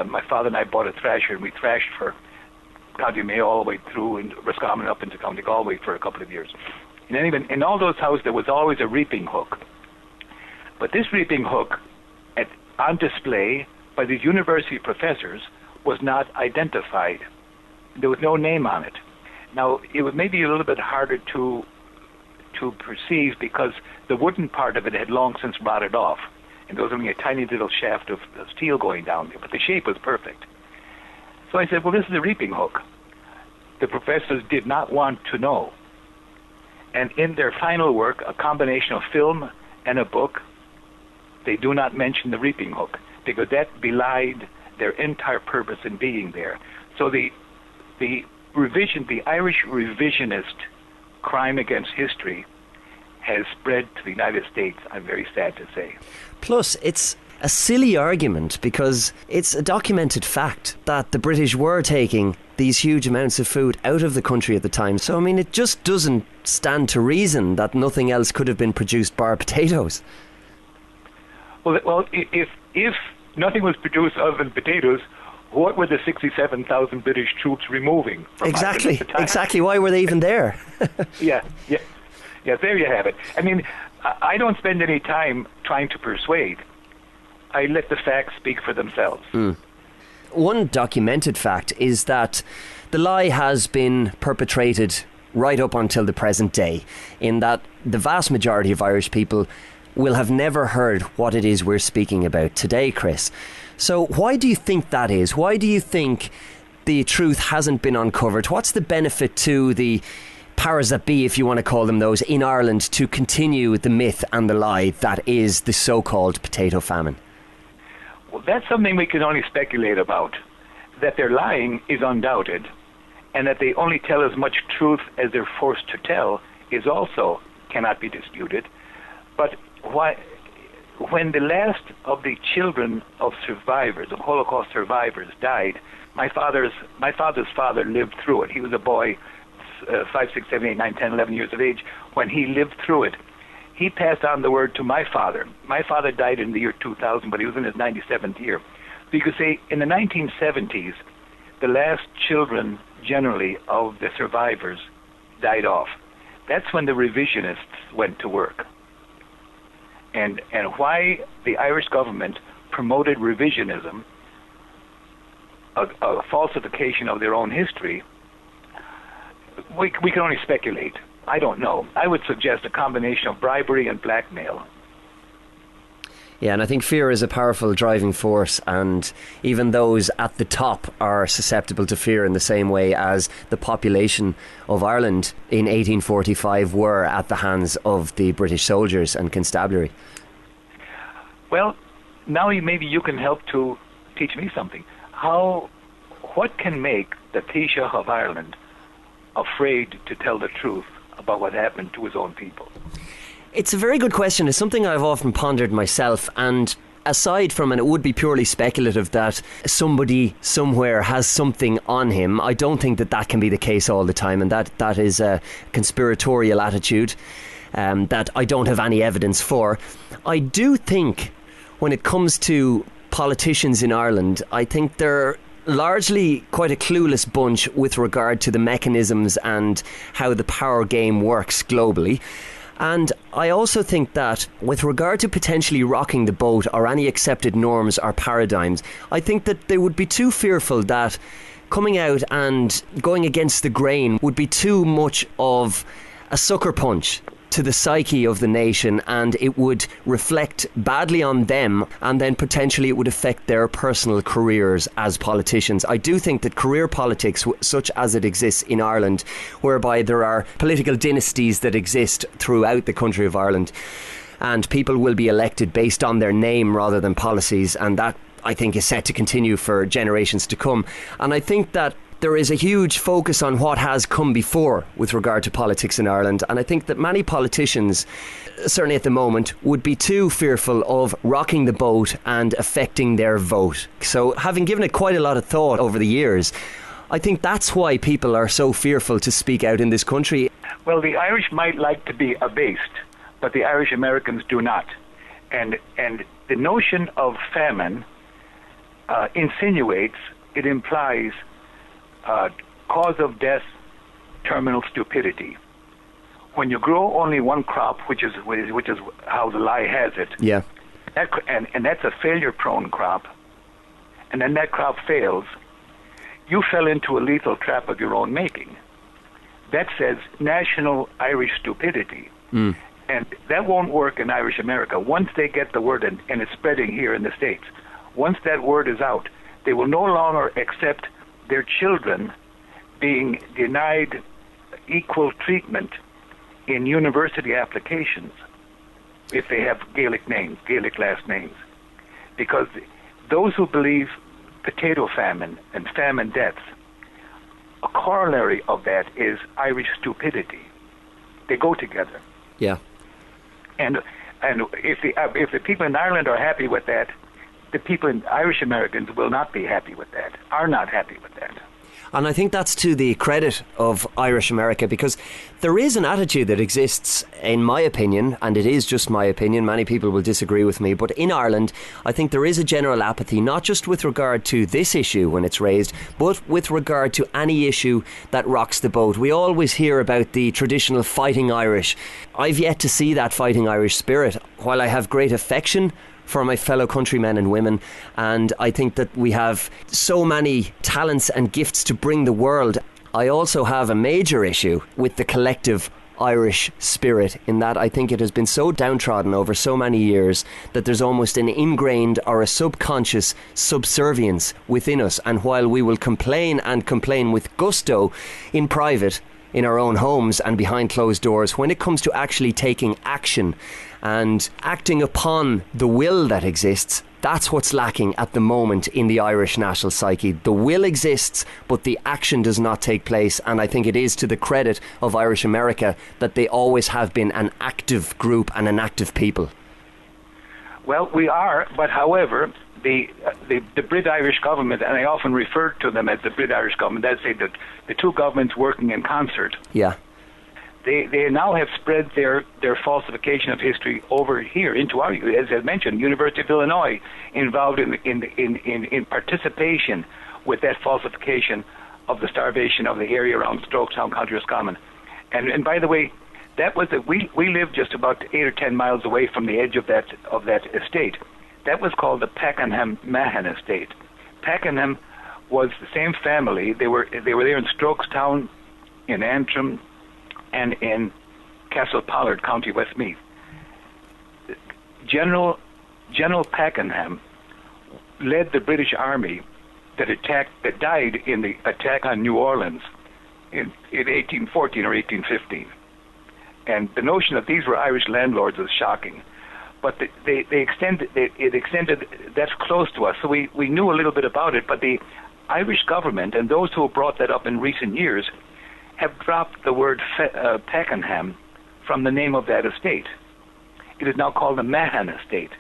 my father and I bought a thrasher, and we thrashed for County Mayo all the way through, and Roscommon up into County Galway for a couple of years. And anyway, in all those houses there was always a reaping hook. But this reaping hook, on display by these university professors, was not identified. There was no name on it. Now, it was maybe a little bit harder to perceive because the wooden part of it had long since rotted off, and there was only a tiny little shaft of steel going down there, but the shape was perfect. So I said, well, this is a reaping hook. The professors did not want to know. And in their final work, a combination of film and a book, they do not mention the reaping hook because that belied their entire purpose in being there. So the Irish revisionist crime against history has spread to the United States, I'm very sad to say. Plus, it's a silly argument because it's a documented fact that the British were taking these huge amounts of food out of the country at the time. So, I mean, it just doesn't stand to reason that nothing else could have been produced bar potatoes. Well, if nothing was produced other than potatoes, what were the 67,000 British troops removing from Ireland at the time? Exactly. Why were they even there? Yeah. There you have it. I mean, I don't spend any time trying to persuade. I let the facts speak for themselves. One documented fact is that the lie has been perpetrated right up until the present day, in that the vast majority of Irish people will have never heard what it is we're speaking about today, Chris. So why do you think that is? Why do you think the truth hasn't been uncovered? What's the benefit to the powers that be, if you want to call them those, in Ireland to continue the myth and the lie that is the so-called potato famine? Well, that's something we can only speculate about. That they're lying is undoubted, and that they only tell as much truth as they're forced to tell is also cannot be disputed. But when the last of the children of survivors, of Holocaust survivors, died, my father's father lived through it. He was a boy, 5, 6, 7, 8, 9, 10, 11 years of age. When he lived through it, he passed on the word to my father. My father died in the year 2000, but he was in his 97th year. So you could say in the 1970s, the last children, generally, of the survivors died off. That's when the revisionists went to work. And why the Irish government promoted revisionism, a falsification of their own history, we can only speculate. I don't know. I would suggest a combination of bribery and blackmail. Yeah, and I think fear is a powerful driving force, and even those at the top are susceptible to fear in the same way as the population of Ireland in 1845 were at the hands of the British soldiers and constabulary. Well, now maybe you can help to teach me something. What can make the Taoiseach of Ireland afraid to tell the truth about what happened to his own people? It's a very good question. It's something I've often pondered myself, and aside from, and it would be purely speculative, that somebody somewhere has something on him, I don't think that can be the case all the time, and that is a conspiratorial attitude that I don't have any evidence for. I do think when it comes to politicians in Ireland, I think they're largely quite a clueless bunch with regard to the mechanisms and how the power game works globally. And I also think that with regard to potentially rocking the boat or any accepted norms or paradigms, I think that they would be too fearful that coming out and going against the grain would be too much of a sucker punch to the psyche of the nation, and it would reflect badly on them, and then potentially it would affect their personal careers as politicians. I do think that career politics, such as it exists in Ireland, whereby there are political dynasties that exist throughout the country of Ireland, and people will be elected based on their name rather than policies, and that, I think, is set to continue for generations to come. And I think that there is a huge focus on what has come before with regard to politics in Ireland, and I think that many politicians, certainly at the moment, would be too fearful of rocking the boat and affecting their vote. So, having given it quite a lot of thought over the years, I think that's why people are so fearful to speak out in this country. Well, the Irish might like to be abased, but the Irish Americans do not. And the notion of famine insinuates, it implies cause of death, terminal stupidity. When you grow only one crop, which is how the lie has it, yeah, and that's a failure-prone crop, and then that crop fails, you fell into a lethal trap of your own making. That says national Irish stupidity. And that won't work in Irish America. Once they get the word, and it's spreading here in the States, once that word is out, they will no longer accept their children being denied equal treatment in university applications if they have Gaelic names, Gaelic last names. Because those who believe potato famine and famine deaths, a corollary of that is Irish stupidity. They go together. Yeah. And if the people in Ireland are happy with that, the people in Irish Americans will not be happy with that, are not happy with that. And I think that's to the credit of Irish America, because there is an attitude that exists, in my opinion, and it is just my opinion, many people will disagree with me, but in Ireland, I think there is a general apathy, not just with regard to this issue when it's raised, but with regard to any issue that rocks the boat. We always hear about the traditional fighting Irish. I've yet to see that fighting Irish spirit. While I have great affection for my fellow countrymen and women, and I think that we have so many talents and gifts to bring the world, I also have a major issue with the collective Irish spirit, in that I think it has been so downtrodden over so many years that there's almost an ingrained or a subconscious subservience within us. And while we will complain and complain with gusto in private, in our own homes and behind closed doors, when it comes to actually taking action and acting upon the will that exists, that's what's lacking at the moment in the Irish national psyche. The will exists, but the action does not take place, and I think it is to the credit of Irish America that they always have been an active group and an active people. Well, we are, but however, the Brit-Irish government, and I often refer to them as the Brit-Irish government, that's the two governments working in concert. Yeah. They now have spread their falsification of history over here into our, as I mentioned, University of Illinois involved in participation with that falsification of the starvation of the area around Stroketown, County Roscommon. And by the way, that was we lived just about 8 or 10 miles away from the edge of that estate. That was called the Pakenham-Mahon estate. Pakenham was the same family. They were there in Stroketown in Antrim, and in Castle Pollard, County Westmeath. General Pakenham led the British Army that died in the attack on New Orleans in 1814 or 1815. And the notion that these were Irish landlords is shocking. But it extended, that's close to us, so we knew a little bit about it, but the Irish government and those who have brought that up in recent years have dropped the word Pakenham from the name of that estate. It is now called the Mahon estate,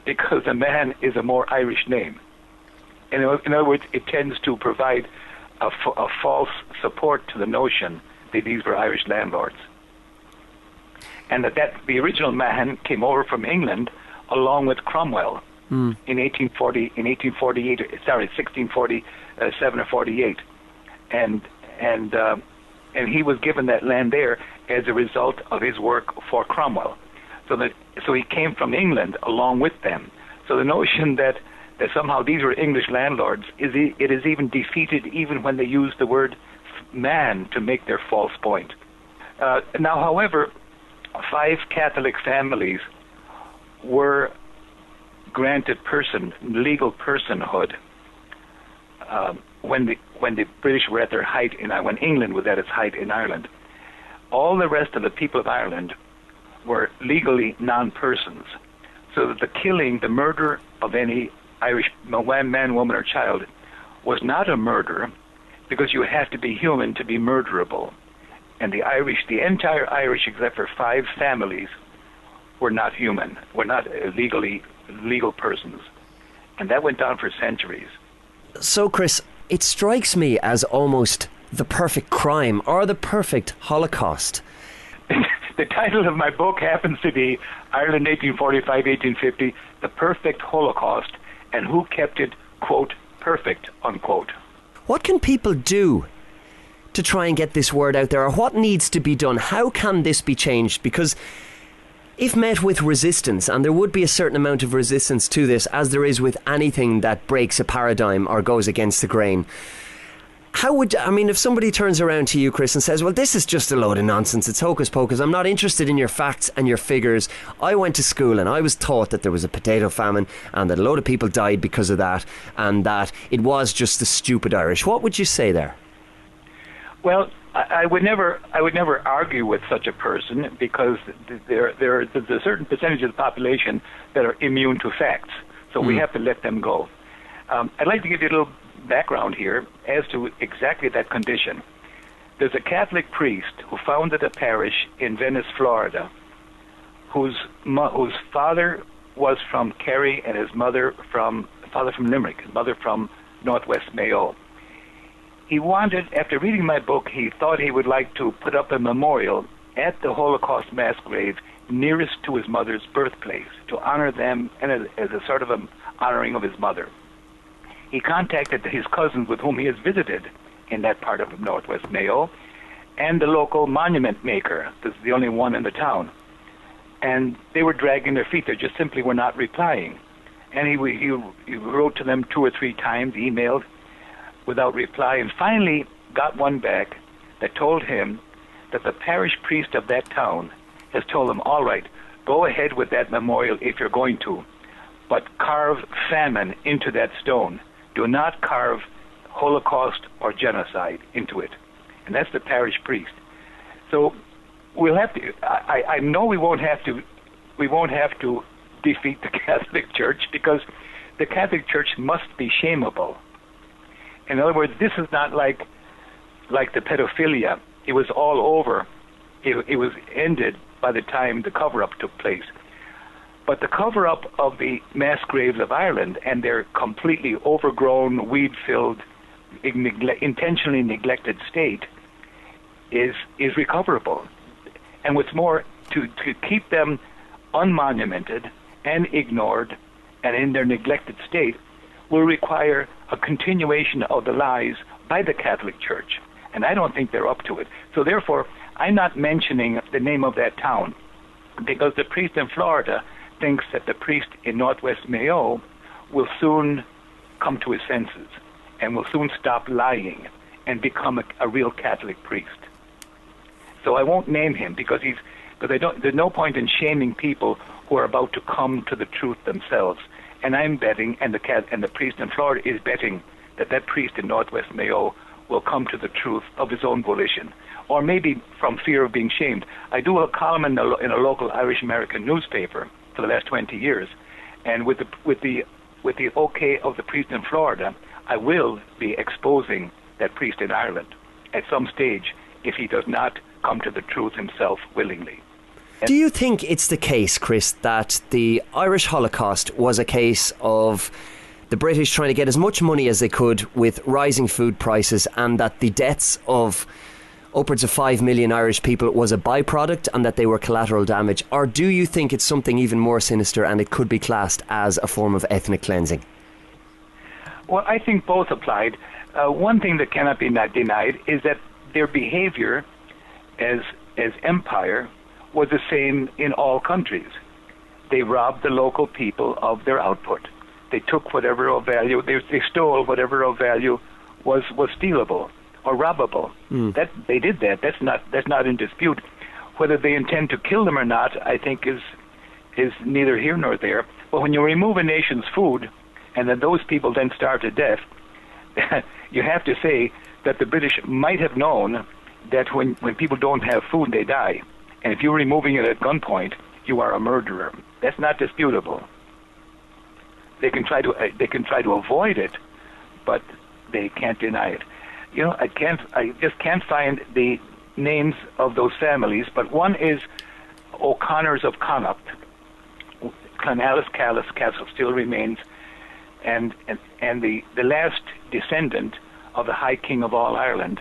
because the Mahon is a more Irish name. In other words, it tends to provide a false support to the notion that these were Irish landlords. And that the original Mahon came over from England along with Cromwell in 1647 or 48. And he was given that land there as a result of his work for Cromwell. So he came from England along with them. So the notion that somehow these were English landlords is even defeated even when they use the word man to make their false point. Now, however, 5 Catholic families were granted legal personhood when the British were at their height when England was at its height in Ireland. All the rest of the people of Ireland were legally non-persons, so that the murder of any Irish man, woman, or child was not a murder, because you have to be human to be murderable. And the entire Irish, except for 5 families, were not human, were not legal persons. And that went on for centuries. So, Chris, it strikes me as almost the perfect crime or the perfect Holocaust. The title of my book happens to be Ireland 1845-1850, The Perfect Holocaust, and Who Kept It, quote, perfect, unquote. What can people do to try and get this word out there, or what needs to be done? How can this be changed? Because if met with resistance, and there would be a certain amount of resistance to this, as there is with anything that breaks a paradigm or goes against the grain, if somebody turns around to you, Chris, and says, well, this is just a load of nonsense, it's hocus pocus, I'm not interested in your facts and your figures, I went to school and I was taught that there was a potato famine and that a load of people died because of that, and that it was just the stupid Irish, what would you say there? Well, I would never argue with such a person, because there's a certain percentage of the population that are immune to facts, so we have to let them go. I'd like to give you a little background here as to exactly that condition. There's a Catholic priest who founded a parish in Venice, Florida, whose father was from Kerry and his father from Limerick, his mother from Northwest Mayo. He wanted, after reading my book, he thought he would like to put up a memorial at the Holocaust mass grave nearest to his mother's birthplace to honor them and as a sort of an honoring of his mother. He contacted his cousins with whom he has visited in that part of Northwest Mayo, and the local monument maker. This is the only one in the town. And they were dragging their feet. They just simply were not replying. And he wrote to them 2 or 3 times, emailed, without reply, and finally got one back that told him that the parish priest of that town has told him, all right, go ahead with that memorial if you're going to, but carve famine into that stone. Do not carve Holocaust or genocide into it. And that's the parish priest. So we'll have to, I know we won't have to defeat the Catholic Church, because the Catholic Church must be shameable. In other words, this is not like the pedophilia. It was all over. It was ended by the time the cover-up took place. But the cover-up of the mass graves of Ireland and their completely overgrown, weed-filled, intentionally neglected state is recoverable. And what's more, to keep them unmonumented and ignored and in their neglected state will require a continuation of the lies by the Catholic Church. And I don't think they're up to it. So therefore, I'm not mentioning the name of that town, because the priest in Florida thinks that the priest in Northwest Mayo will soon come to his senses and will soon stop lying and become a real Catholic priest. So I won't name him because there's no point in shaming people who are about to come to the truth themselves. And I'm betting, and the priest in Florida is betting, that priest in Northwest Mayo will come to the truth of his own volition, or maybe from fear of being shamed. I do a column in a local Irish American newspaper for the last 20 years, and with the okay of the priest in Florida, I will be exposing that priest in Ireland at some stage if he does not come to the truth himself willingly. Do you think it's the case, Chris, that the Irish Holocaust was a case of the British trying to get as much money as they could with rising food prices, and that the deaths of upwards of 5 million Irish people was a byproduct and that they were collateral damage? Or do you think it's something even more sinister and it could be classed as a form of ethnic cleansing? Well, I think both applied. One thing that cannot be denied is that their behavior as empire was the same in all countries. They robbed the local people of their output. They took whatever of value, they stole whatever of value was stealable or robbable. That they did that. That's not in dispute. Whether they intend to kill them or not, I think is neither here nor there. But when you remove a nation's food, and then those people then starve to death, you have to say that the British might have known that when people don't have food, they die. And if you're removing it at gunpoint, you are a murderer. That's not disputable. They can try to avoid it, but they can't deny it. You know, I just can't find the names of those families, but one is O'Connors of Connacht. Clonallis Callis Castle still remains, and the last descendant of the High King of all Ireland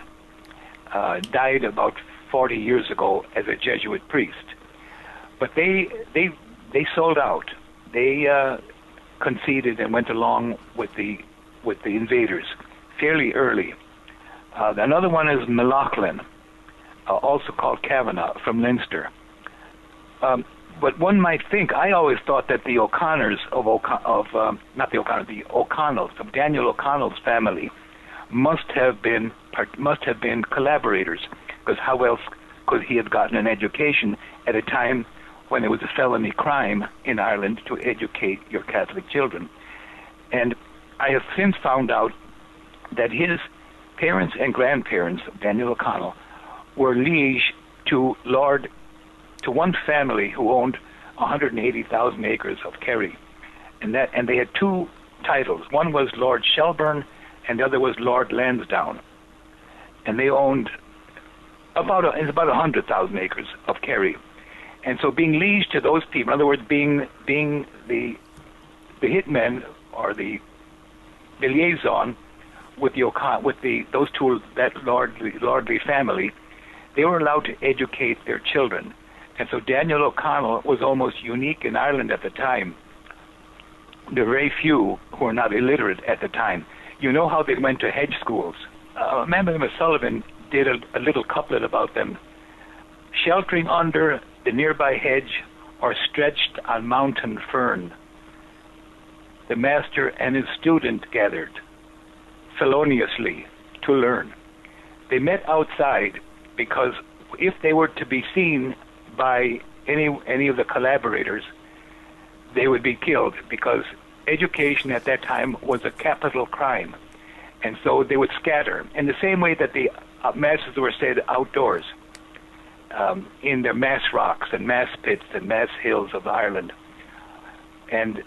died about 40 years ago as a Jesuit priest. But they sold out. They conceded and went along with the invaders fairly early. Another one is Melaghlin, also called Kavanagh, from Leinster. But one might think, I always thought that the O'Connors the O'Connells of Daniel O'Connell's family must have been collaborators, because how else could he have gotten an education at a time when it was a felony crime in Ireland to educate your Catholic children? And I have since found out that his parents and grandparents, Daniel O'Connell, were liege to one family who owned 180,000 acres of Kerry, and they had two titles. One was Lord Shelburne, and the other was Lord Lansdowne, and they owned about 100,000 acres of Kerry. And so, being liege to those people, in other words, being the hitmen or the liaison with those two, that lordly family, they were allowed to educate their children. And so Daniel O'Connell was almost unique in Ireland at the time. There were very few who were not illiterate at the time. You know how they went to hedge schools. Mammy Sullivan did a little couplet about them. Sheltering under the nearby hedge or stretched on mountain fern, the master and his student gathered feloniously to learn. They met outside because if they were to be seen by any of the collaborators, they would be killed, because education at that time was a capital crime. And so they would scatter in the same way that the masses were said outdoors, in their mass rocks and mass pits and mass hills of Ireland. And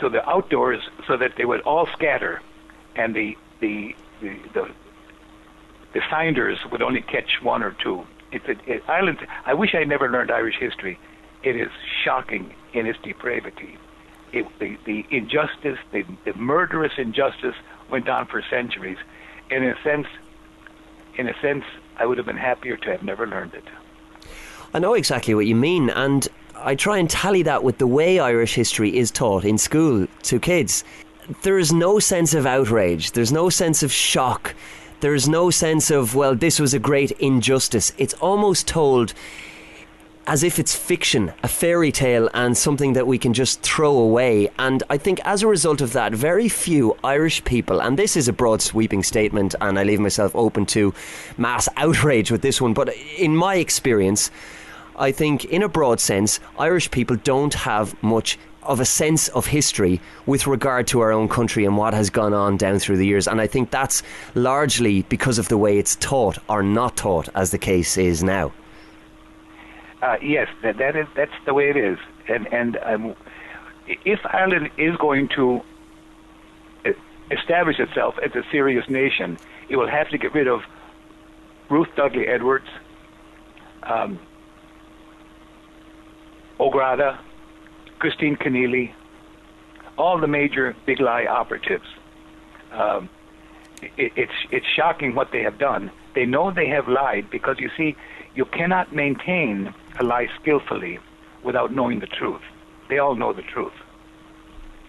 so the outdoors, so that they would all scatter, and the finders would only catch one or two. Ireland, I wish I never learned Irish history. It is shocking in its depravity. The injustice, the murderous injustice went on for centuries. In a sense, I would have been happier to have never learned it. I know exactly what you mean, and I try and tally that with the way Irish history is taught in school to kids. There is no sense of outrage. There's no sense of shock. There's no sense of, well, this was a great injustice. It's almost told as if it's fiction, a fairy tale, and something that we can just throw away. And I think as a result of that, very few Irish people, and this is a broad sweeping statement, and I leave myself open to mass outrage with this one, but in my experience, I think in a broad sense, Irish people don't have much of a sense of history with regard to our own country and what has gone on down through the years. And I think that's largely because of the way it's taught or not taught, as the case is now. Yes, that's the way it is. And if Ireland is going to establish itself as a serious nation, it will have to get rid of Ruth Dudley Edwards, O'Grada, Christine Keneally, all the major big lie operatives. It's shocking what they have done. They know they have lied because, you see, you cannot maintain a lie skillfully without knowing the truth. They all know the truth,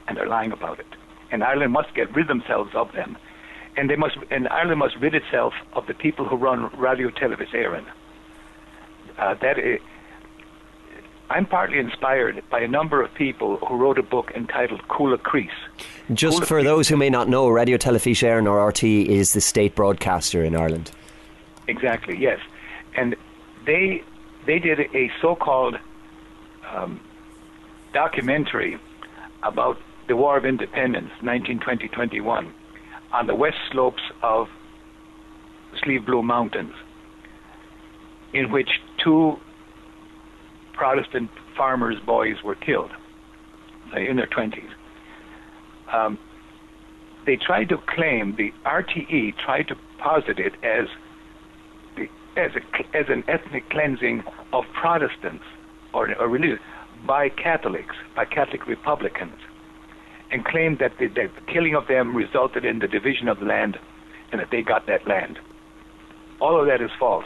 and they're lying about it. And Ireland must get rid themselves of them, and Ireland must rid itself of the people who run Radio Televis Éireann. I'm partly inspired by a number of people who wrote a book entitled Coola Crease. Just for those who may not know, Radio Televis Éireann, or RT, is the state broadcaster in Ireland. Exactly, yes. And they did a so-called documentary about the War of Independence, 1920-21, on the west slopes of Slieve Blue Mountains, in which 2 Protestant farmers' boys were killed in their 20s. They tried to claim, the RTE tried to posit it as an ethnic cleansing of Protestants or religion by Catholics, by Catholic Republicans, and claimed that the killing of them resulted in the division of the land and that they got that land. All of that is false.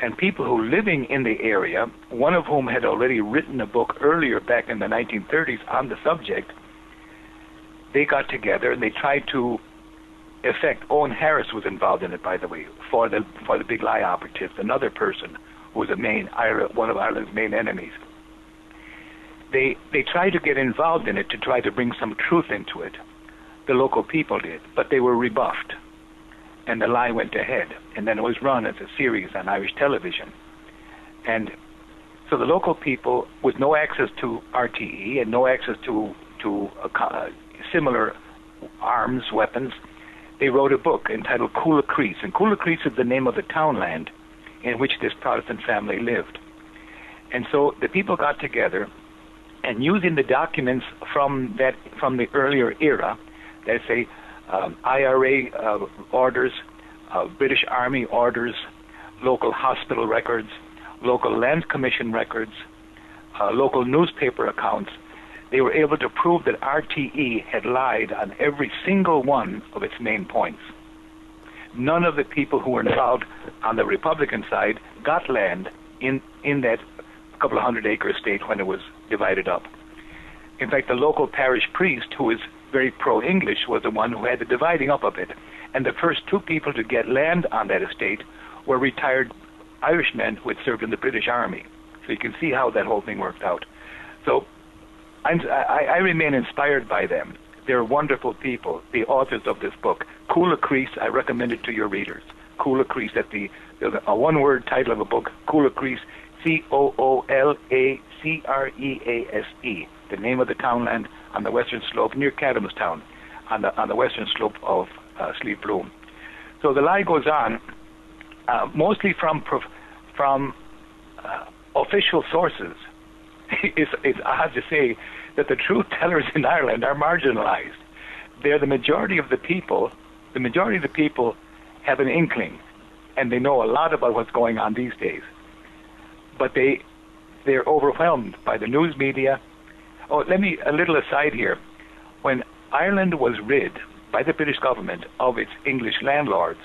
And people who living in the area, one of whom had already written a book earlier back in the 1930s on the subject, they got together and they tried to effect. Owen Harris was involved in it, by the way, for the big lie operatives, another person who was one of Ireland's main enemies. They tried to get involved in it to try to bring some truth into it. The local people did, but they were rebuffed. And the lie went ahead, and then it was run as a series on Irish television. And so the local people, with no access to RTE and no access to similar arms, weapons, they wrote a book entitled Coola Crease. And Coola Crease is the name of the townland in which this Protestant family lived. And so the people got together, and using the documents from the earlier era, they say, IRA orders, British Army orders, local hospital records, local land commission records, local newspaper accounts. They were able to prove that RTE had lied on every single one of its main points. None of the people who were involved on the Republican side got land in that couple of 100-acre estate when it was divided up. In fact, the local parish priest, who is very pro-English, was the one who had the dividing up of it. And the first 2 people to get land on that estate were retired Irishmen who had served in the British Army. So you can see how that whole thing worked out. So I remain inspired by them. They're wonderful people, the authors of this book. Coola Crease, I recommend it to your readers. Coola Crease, there's a one-word title of a book, Coola Crease, Coolacrease, the name of the townland on the western slope near Cadamstown, on the western slope of Slieve Bloom. So the lie goes on, mostly from official sources. It's odd to say that the truth tellers in Ireland are marginalized. They're the majority of the people. The majority of the people have an inkling, and they know a lot about what's going on these days. But they're overwhelmed by the news media. Oh, a little aside here. When Ireland was rid by the British government of its English landlords,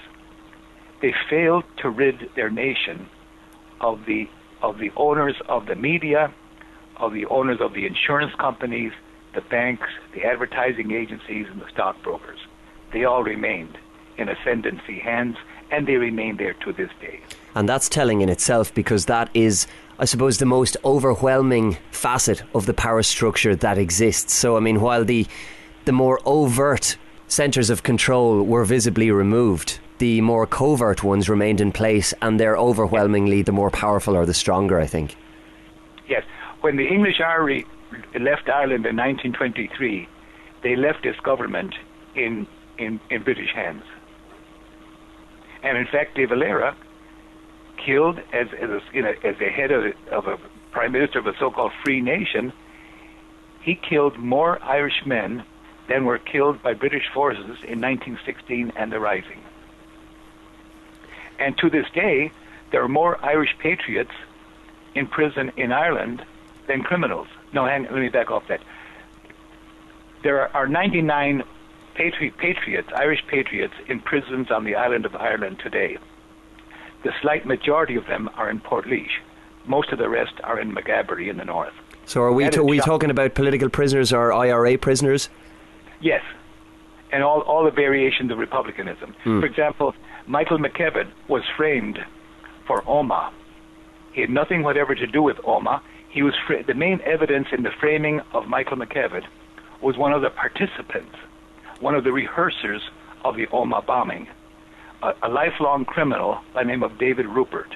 they failed to rid their nation of the owners of the media, of the owners of the insurance companies, the banks, the advertising agencies, and the stockbrokers. They all remained in ascendancy hands, and they remain there to this day. And that's telling in itself, because that is I suppose, the most overwhelming facet of the power structure that exists. So, I mean, while the more overt centres of control were visibly removed, the more covert ones remained in place, and they're overwhelmingly the more powerful or the stronger, I think. Yes. When the English left Ireland in 1923, they left this government in British hands. And in fact, De Valera killed, as the head of a prime minister of a so-called free nation, he killed more Irish men than were killed by British forces in 1916 and the Rising. And to this day, there are more Irish patriots in prison in Ireland than criminals. No, let me back off that. There are 99 patriots, Irish patriots, in prisons on the island of Ireland today. The slight majority of them are in Portlaoise. Most of the rest are in Maghaberry in the north. So are we talking about political prisoners or IRA prisoners? Yes, and all the variations of republicanism. For example, Michael McKevitt was framed for Omagh. He had nothing whatever to do with Omagh. He was the main evidence in the framing of Michael McKevitt was one of the participants, one of the rehearsers of the Omagh bombing, a lifelong criminal by the name of David Rupert.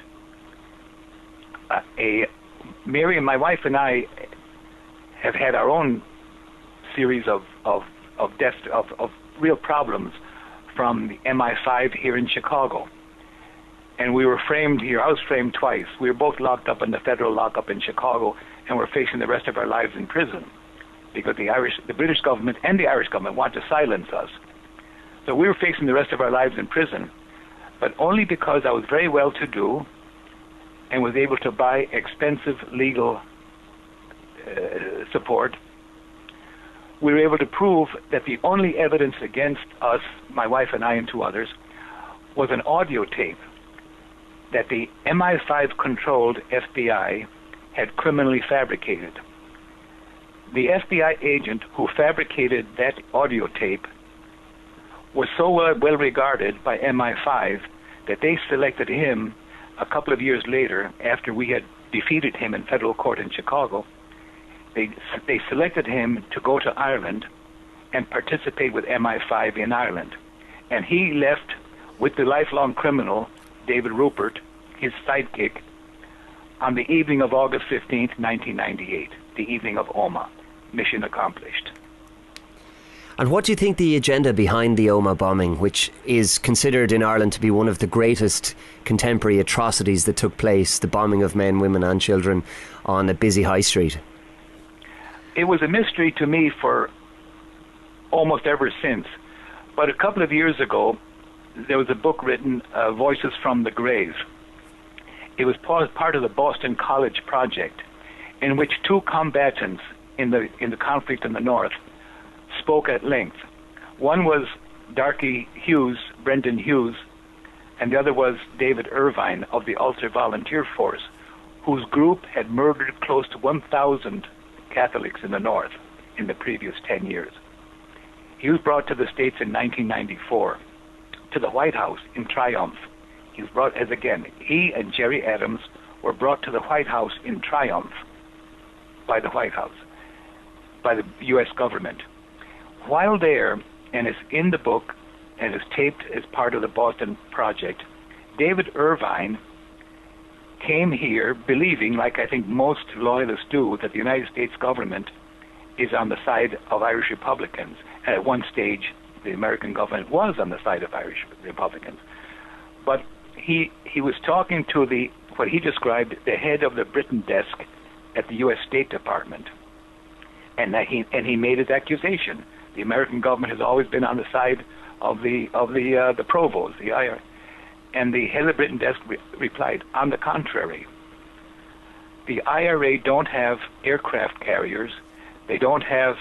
Mary and my wife and I have had our own series of deaths, of real problems from the MI5 here in Chicago. And we were framed here. I was framed twice. We were both locked up in the federal lockup in Chicago, and we're facing the rest of our lives in prison because the British government and the Irish government want to silence us. So we were facing the rest of our lives in prison, but only because I was very well-to-do and was able to buy expensive legal support. We were able to prove that the only evidence against us, my wife and I and two others, was an audio tape that the MI5-controlled FBI had criminally fabricated. The FBI agent who fabricated that audio tape was so well regarded by MI5 that they selected him a couple of years later, after we had defeated him in federal court in Chicago. They selected him to go to Ireland and participate with MI5 in Ireland. And he left with the lifelong criminal, David Rupert, his sidekick, on the evening of August 15th, 1998, the evening of Omagh. Mission accomplished. And what do you think the agenda behind the Omagh bombing, which is considered in Ireland to be one of the greatest contemporary atrocities that took place, the bombing of men, women and children on a busy high street? It was a mystery to me for almost ever since. But a couple of years ago, there was a book written, Voices from the Grave. It was part of the Boston College project, in which two combatants in the conflict in the North spoke at length. One was Darky Hughes, Brendan Hughes, and the other was David Irvine of the Ulster Volunteer Force, whose group had murdered close to 1,000 Catholics in the North in the previous 10 years. He was brought to the States in 1994, to the White House in triumph. He was brought, as again, he and Jerry Adams were brought to the White House in triumph by the White House, by the U.S. government. While there, and it's in the book, and it's taped as part of the Boston Project, David Irvine came here believing, like I think most loyalists do, that the United States government is on the side of Irish Republicans. And at one stage, the American government was on the side of Irish Republicans. But he was talking to what he described, the head of the Britain desk at the U.S. State Department. And he made his accusation. The American government has always been on the side of the provost, the IRA. And the head of the Britain desk replied, on the contrary, the IRA don't have aircraft carriers, they don't have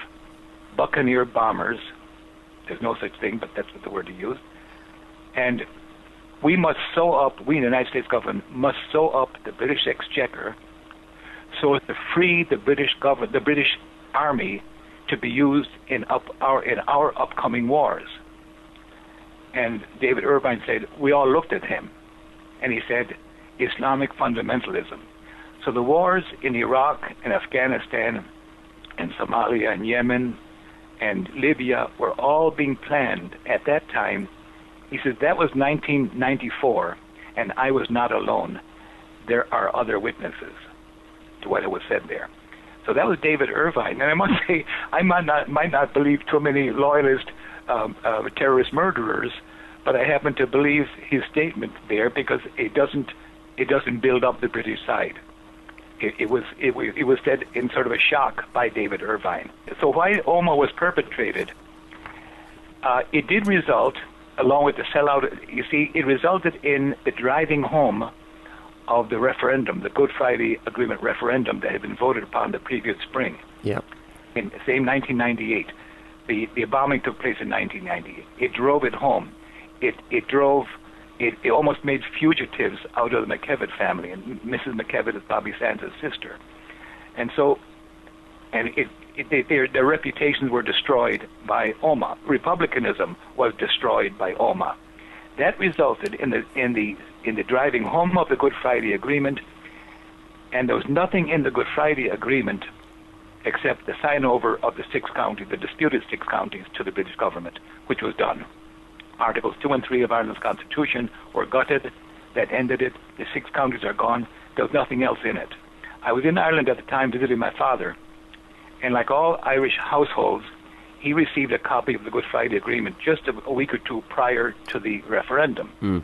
Buccaneer bombers, there's no such thing, but that's what the word he used, and we in the United States government must sew up the British exchequer so as to free the British government, the British army, to be used in our upcoming wars. And David Irvine said, we all looked at him, and he said, Islamic fundamentalism. So the wars in Iraq and Afghanistan and Somalia and Yemen and Libya were all being planned at that time. He says that was 1994, and I was not alone. There are other witnesses to what was said there. So that was David Irvine. And I must say, I might not believe too many loyalist terrorist murderers, but I happen to believe his statement there because it doesn't build up the British side. It was said in sort of a shock by David Irvine. So why Omagh was perpetrated, it did result, along with the sellout, you see, it resulted in the driving home of the referendum, the Good Friday Agreement referendum that had been voted upon the previous spring. Yeah. In the same 1998. The bombing took place in 1998. It drove it home. It almost made fugitives out of the McKevitt family, and Mrs. McKevitt is Bobby Sands' sister. And so, their reputations were destroyed by Omagh. Republicanism was destroyed by Omagh. That resulted in the driving home of the Good Friday Agreement, and there was nothing in the Good Friday Agreement except the sign-over of the disputed 6 counties to the British government, which was done. Articles 2 and 3 of Ireland's Constitution were gutted. That ended it. The 6 counties are gone. There was nothing else in it. I was in Ireland at the time visiting my father, and like all Irish households, he received a copy of the Good Friday Agreement just a week or two prior to the referendum.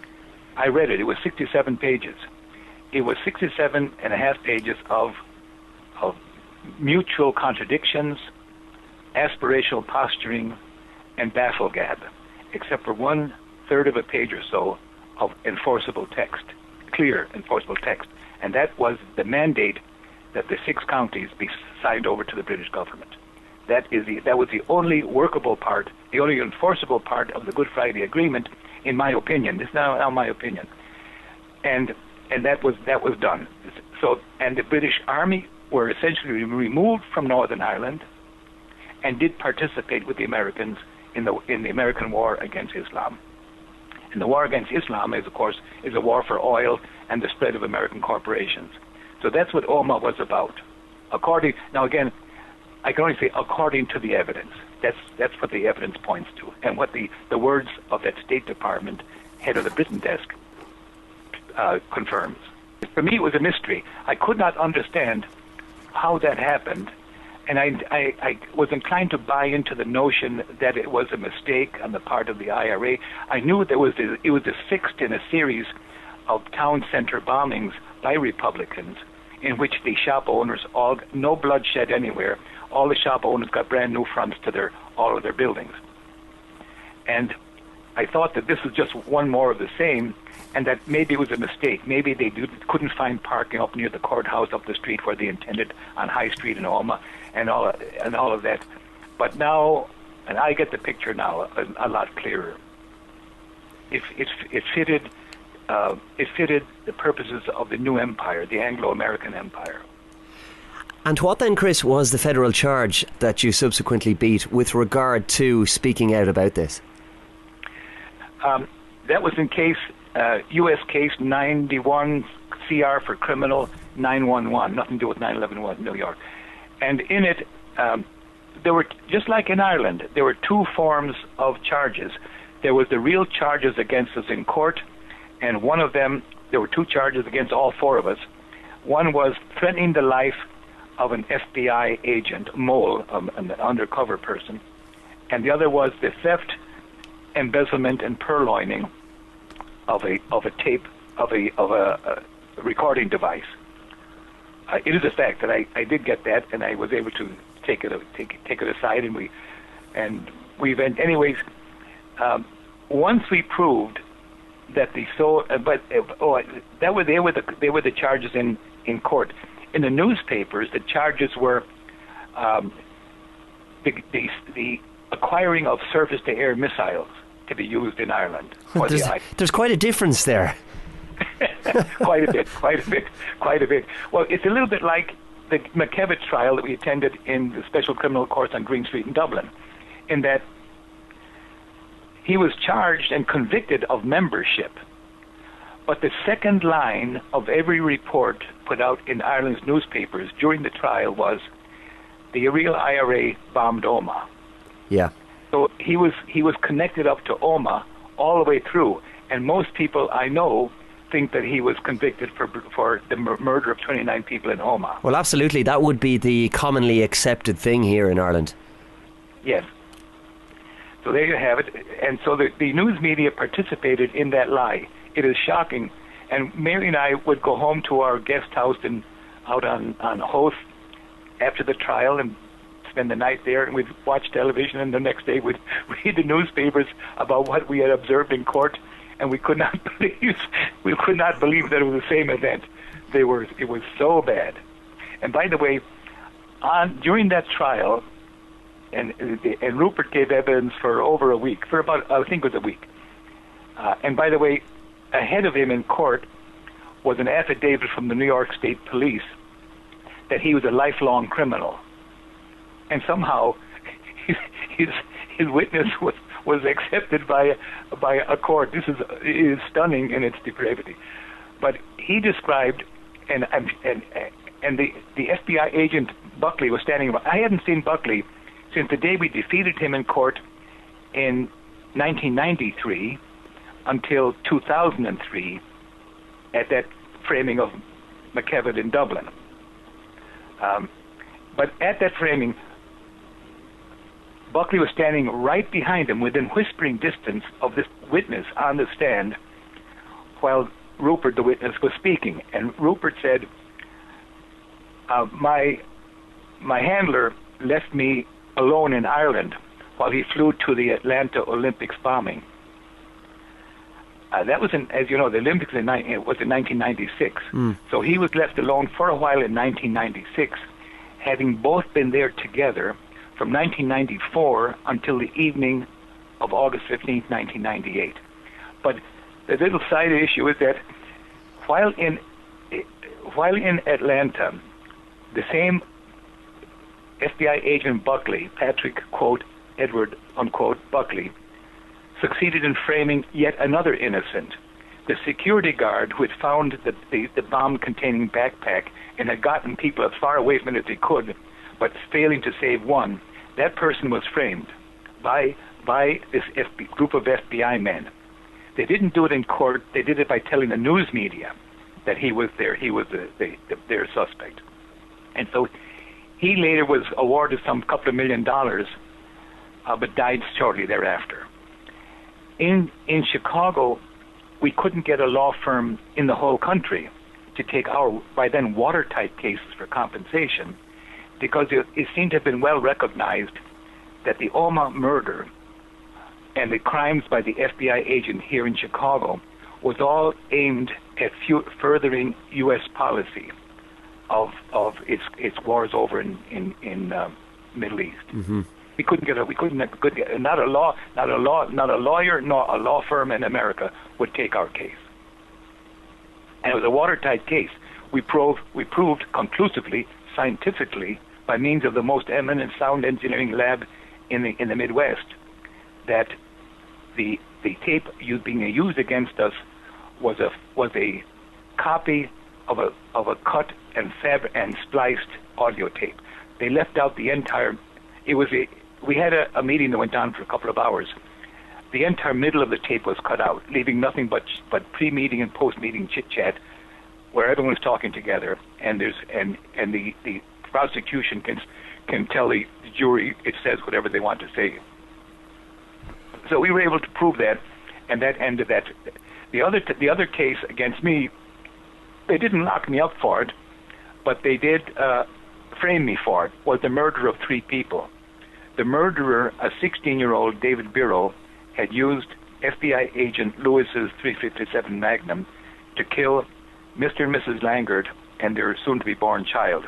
I read it. It was 67 pages. It was 67 and a half pages of mutual contradictions, aspirational posturing, and bafflegab, except for 1/3 of a page or so of enforceable text, clear enforceable text. And that was the mandate that the 6 counties be signed over to the British government. That was the only workable part, the only enforceable part of the Good Friday Agreement, in my opinion. This is now my opinion. And that was done. So, and the British Army were essentially removed from Northern Ireland and did participate with the Americans in the American war against Islam. And the war against Islam is, of course, a war for oil and the spread of American corporations. So that's what Omagh was about. Now again, I can only say according to the evidence. That's what the evidence points to, and what the words of that State Department head of the Britain desk confirms. For me, it was a mystery. I could not understand how that happened, and I was inclined to buy into the notion that it was a mistake on the part of the IRA. I knew it was the 6th in a series of town center bombings by Republicans, in which the shop owners no bloodshed anywhere. All the shop owners got brand new fronts to all of their buildings. And I thought that this was just one more of the same, and that maybe it was a mistake. Maybe they couldn't find parking up near the courthouse up the street where they intended, on High Street in Omagh, and all of that. But now, and I get the picture now a lot clearer. It fitted the purposes of the new empire, the Anglo-American Empire. And what then, Chris, was the federal charge that you subsequently beat with regard to speaking out about this? That was in U.S. case 91 CR for criminal 911, nothing to do with 9/11 New York. And in it, there were, just like in Ireland, there were 2 forms of charges. There was the real charges against us in court, and one of them, there were 2 charges against all 4 of us. One was threatening the life of an FBI agent, mole, an undercover person, and the other was the theft, embezzlement, and purloining of a recording device. It is a fact that I did get that, and I was able to take it aside, and we went anyways. Once we proved that they were the charges in court. In the newspapers, the charges were the acquiring of surface-to-air missiles to be used in Ireland. There's quite a difference there. Quite a bit. Well, it's a little bit like the McKevitt trial that we attended in the Special Criminal Court on Green Street in Dublin, in that he was charged and convicted of membership, But the second line of every report put out in Ireland's newspapers during the trial was, the real IRA bombed Omagh. Yeah. So he was connected up to Omagh all the way through, and most people I know think that he was convicted for the murder of 29 people in Omagh. Well, absolutely. That would be the commonly accepted thing here in Ireland. Yes. So there you have it. And so the news media participated in that lie. It is shocking. And Mary and I would go home to our guest house out on Howth after the trial and spend the night there, and we'd watch television, and the next day we'd read the newspapers about what we had observed in court, and we could not believe that it was the same event. It was so bad. And by the way, during that trial, and Rupert gave evidence for over a week, for about, I think it was a week. And by the way, ahead of him in court was an affidavit from the New York State Police that he was a lifelong criminal. And somehow his witness was accepted by a court. This is stunning in its depravity. But he described, and the FBI agent Buckley was standing by. I hadn't seen Buckley since the day we defeated him in court in 1993 until 2003 at that framing of McKevitt in Dublin. But at that framing, Buckley was standing right behind him within whispering distance of this witness on the stand while Rupert, the witness, was speaking. And Rupert said, my handler left me alone in Ireland while he flew to the Atlanta Olympics bombing. That was, as you know, the Olympics was in 1996. So he was left alone for a while in 1996, having both been there together from 1994 until the evening of August 15th, 1998. But the little side issue is that while in Atlanta, the same FBI agent Buckley, Patrick, quote, Edward, unquote, Buckley, succeeded in framing yet another innocent, the security guard who had found the bomb-containing backpack and had gotten people as far away from it as he could, but failing to save one. That person was framed by this group of FBI men. They didn't do it in court. They did it by telling the news media that he was there. He was their suspect. And so he later was awarded some couple of $1 million, but died shortly thereafter. In Chicago, we couldn't get a law firm in the whole country to take our, by then, watertight cases for compensation, because it seemed to have been well recognized that the Omagh murder and the crimes by the FBI agent here in Chicago was all aimed at furthering U.S. policy of its wars over in Middle East. Mm-hmm. We couldn't get not a lawyer nor a law firm in America would take our case. And it was a watertight case. We proved conclusively, scientifically, by means of the most eminent sound engineering lab in the Midwest, that the tape being used against us was a copy of a cut and spliced audio tape. They left out the entire. We had a meeting that went on for a couple of hours. The entire middle of the tape was cut out, leaving nothing but pre-meeting and post-meeting chit-chat, where everyone was talking together, and the prosecution can tell the jury it says whatever they want to say. So we were able to prove that, and that ended that. The other case against me, they didn't lock me up for it, but they did frame me for it, was the murder of 3 people. The murderer, a 16-year-old David Biro, had used FBI agent Lewis's .357 Magnum to kill Mr. and Mrs. Langard and their soon-to-be-born child.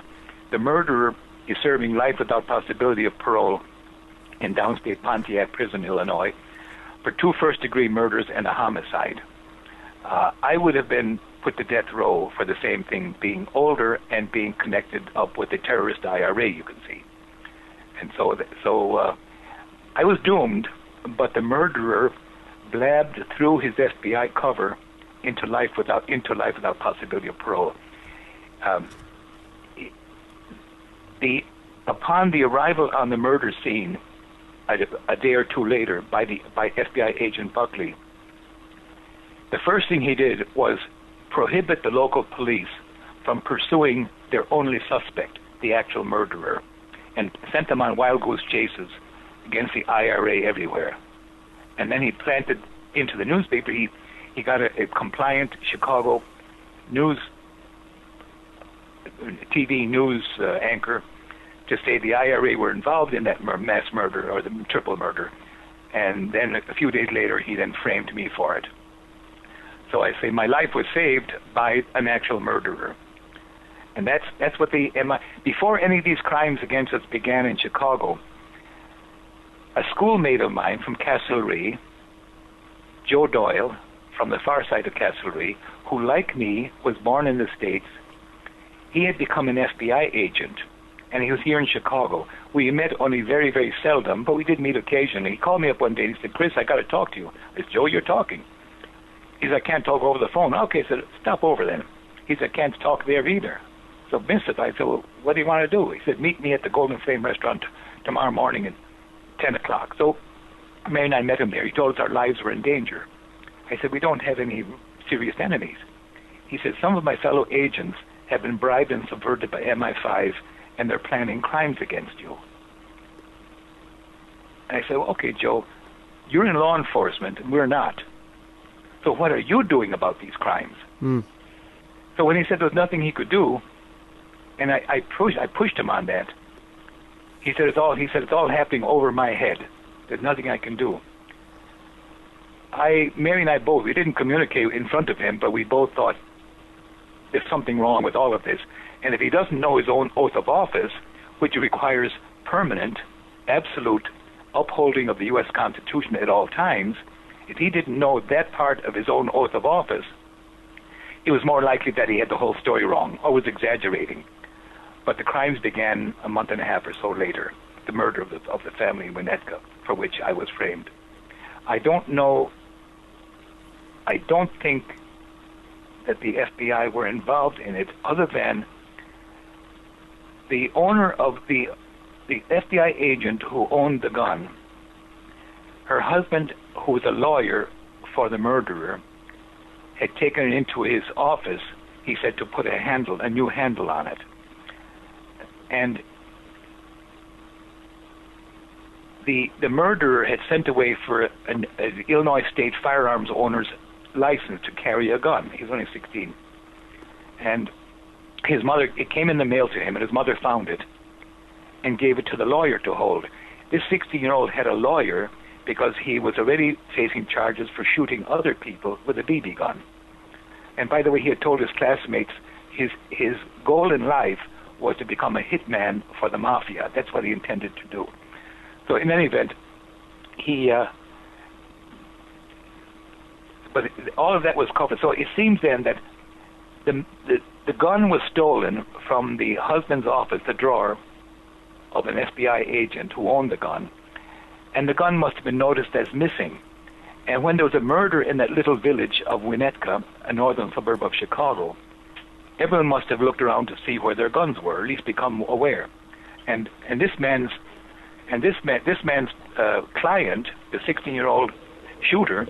The murderer is serving life without possibility of parole in downstate Pontiac Prison, Illinois, for 2 first-degree murders and a homicide. I would have been put to death row for the same thing, being older and being connected up with the terrorist IRA, you can see. And so I was doomed, but the murderer blabbed through his FBI cover into life without possibility of parole. Upon the arrival on the murder scene, a day or two later, by FBI agent Buckley, the first thing he did was prohibit the local police from pursuing their only suspect, the actual murderer, and sent them on wild goose chases against the IRA everywhere. And then he planted into the newspaper, he got a compliant Chicago news, TV news anchor to say the IRA were involved in that mass murder or the triple murder. And then a few days later, he then framed me for it. So I say my life was saved by an actual murderer. And that's what before any of these crimes against us began in Chicago, a schoolmate of mine from Castlereagh, Joe Doyle, from the far side of Castlereagh, who, like me, was born in the States, he had become an FBI agent, and he was here in Chicago. We met only very, very seldom, but we did meet occasionally. He called me up one day and he said, "Chris, I got to talk to you." I said, "Joe, you're talking." He said, "I can't talk over the phone." "Okay," I said, "Stop over then." He said, "I can't talk there either." So missed it. I said, "Well, what do you want to do?" He said, "Meet me at the Golden Flame restaurant tomorrow morning at 10 o'clock. So Mary and I met him there. He told us our lives were in danger. I said, "We don't have any serious enemies." He said, "Some of my fellow agents have been bribed and subverted by MI5, and they're planning crimes against you." And I said, "Well, okay, Joe, you're in law enforcement, and we're not. So what are you doing about these crimes?" So when he said there was nothing he could do, and I pushed him on that, he said, it's all happening over my head. There's nothing I can do. Mary and I both, we didn't communicate in front of him, but we both thought there's something wrong with all of this. And if he doesn't know his own oath of office, which requires permanent, absolute upholding of the U.S. Constitution at all times, if he didn't know that part of his own oath of office, it was more likely that he had the whole story wrong or was exaggerating. But the crimes began a month and a half or so later, the murder of the family in Winnetka, for which I was framed. I don't think that the FBI were involved in it, other than the owner of the FBI agent who owned the gun. Her husband, who was a lawyer for the murderer, had taken it into his office, he said, to put a new handle on it. And the murderer had sent away for an Illinois State firearms owner's license to carry a gun. He was only 16. And his mother, it came in the mail to him, and his mother found it and gave it to the lawyer to hold. This 16-year-old had a lawyer because he was already facing charges for shooting other people with a BB gun. And by the way, he had told his classmates his goal in life was to become a hitman for the mafia. That's what he intended to do. So in any event, but all of that was covered. So it seems then that the gun was stolen from the husband's office, the drawer of an FBI agent who owned the gun, and the gun must have been noticed as missing. And when there was a murder in that little village of Winnetka, a northern suburb of Chicago, everyone must have looked around to see where their guns were, or at least become aware. And this man's client, the 16-year-old shooter,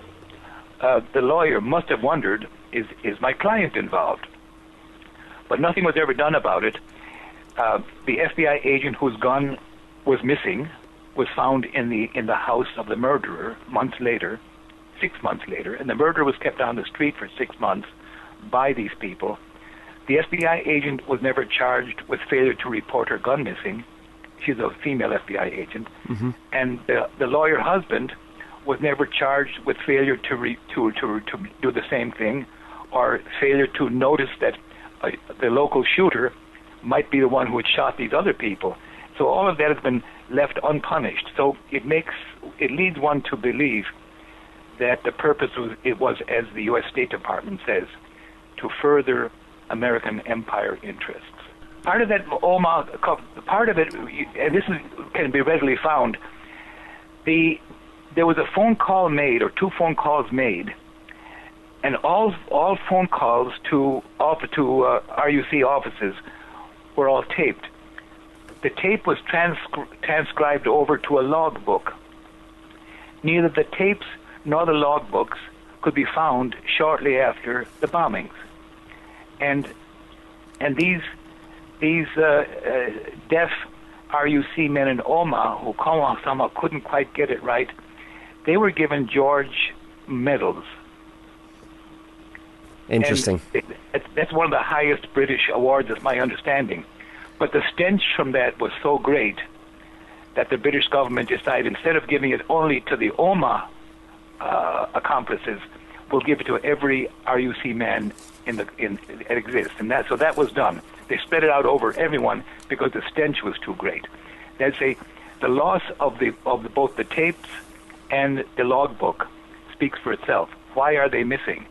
the lawyer must have wondered, is my client involved? But nothing was ever done about it. The FBI agent whose gun was missing was found in the house of the murderer 6 months later, and the murderer was kept on the street for 6 months by these people. The FBI agent was never charged with failure to report her gun missing. She's a female FBI agent. Mm-hmm. And the lawyer husband was never charged with failure to do the same thing, or failure to notice that the local shooter might be the one who had shot these other people. So all of that has been left unpunished. So it leads one to believe that the purpose was, as the U.S. State Department says, to further American empire interests. Part of that Omagh, part of it, and this can be readily found, there was a phone call made, or two phone calls made, and all phone calls to RUC offices were all taped. The tape was transcribed over to a logbook. Neither the tapes nor the logbooks could be found shortly after the bombings, and these deaf RUC men in Omagh who somehow couldn't quite get it right, they were given George medals. Interesting. That's one of the highest British awards, is my understanding. But the stench from that was so great that the British government decided, instead of giving it only to the Omagh accomplices, we'll give it to every RUC man that exists. And so that was done. They spread it out over everyone because the stench was too great. They'd say the loss of both the tapes and the logbook speaks for itself. Why are they missing?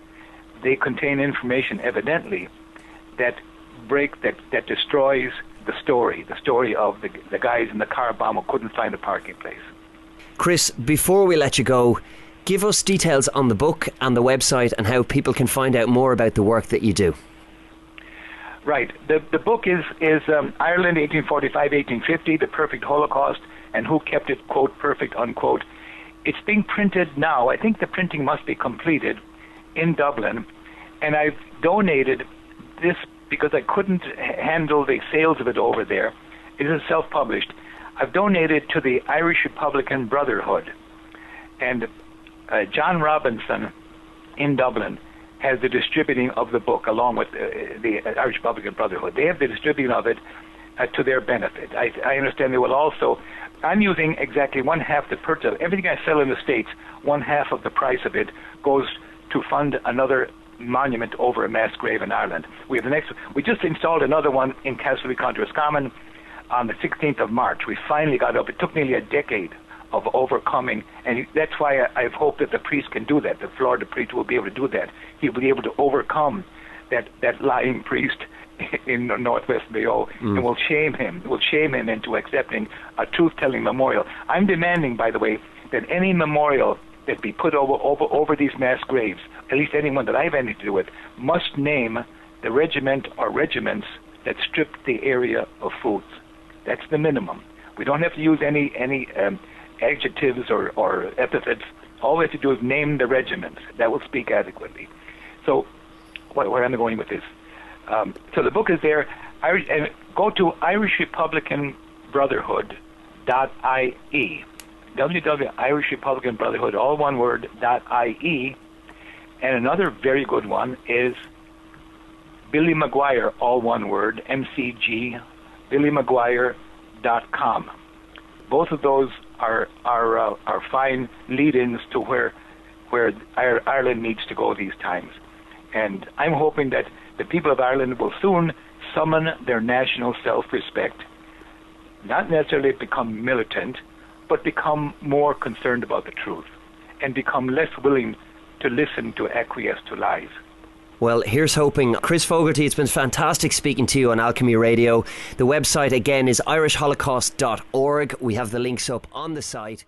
They contain information, evidently, that destroys the story of the guys in the car bomb who couldn't find a parking place. Chris, before we let you go, give us details on the book and the website and how people can find out more about the work that you do. Right. The book is Ireland 1845-1850, The Perfect Holocaust, and Who Kept It, quote, perfect, unquote. It's being printed now. I think the printing must be completed in Dublin, and I've donated this because I couldn't handle the sales of it over there. It is self-published. I've donated to the Irish Republican Brotherhood, and John Robinson in Dublin has the distributing of the book along with the Irish Republican Brotherhood. They have the distributing of it to their benefit. I understand they will also. I'm using exactly one half the purchase. Everything I sell in the States, one half of the price of it goes to fund another monument over a mass grave in Ireland. We just installed another one in Castle-County-Roscommon on the 16th of March. We finally got up. It took nearly a decade of overcoming, and that's why I've hoped that the priest can do that. The Florida priest will be able to do that. He'll be able to overcome that lying priest in Northwest Mayo, and will shame him into accepting a truth-telling memorial. I'm demanding, by the way, that any memorial that be put over these mass graves, at least anyone that I've anything to do with, must name the regiment or regiments that stripped the area of foods. That's the minimum. We don't have to use any adjectives or epithets. All we have to do is name the regiments. That will speak adequately. So, where am I going with this? So the book is there. And go to Irish Republican Brotherhood.ie. www.Irish Republican Brotherhood, all one word, .ie. And another very good one is Billy Maguire, all one word, MCG, BillyMaguire.com. Both of those are fine lead-ins to where Ireland needs to go these times. And I'm hoping that the people of Ireland will soon summon their national self-respect, not necessarily become militant, but become more concerned about the truth and become less willing to listen to acquiesce to lies. Well, here's hoping. Chris Fogarty, it's been fantastic speaking to you on Alchemy Radio. The website again is irishholocaust.org. We have the links up on the site.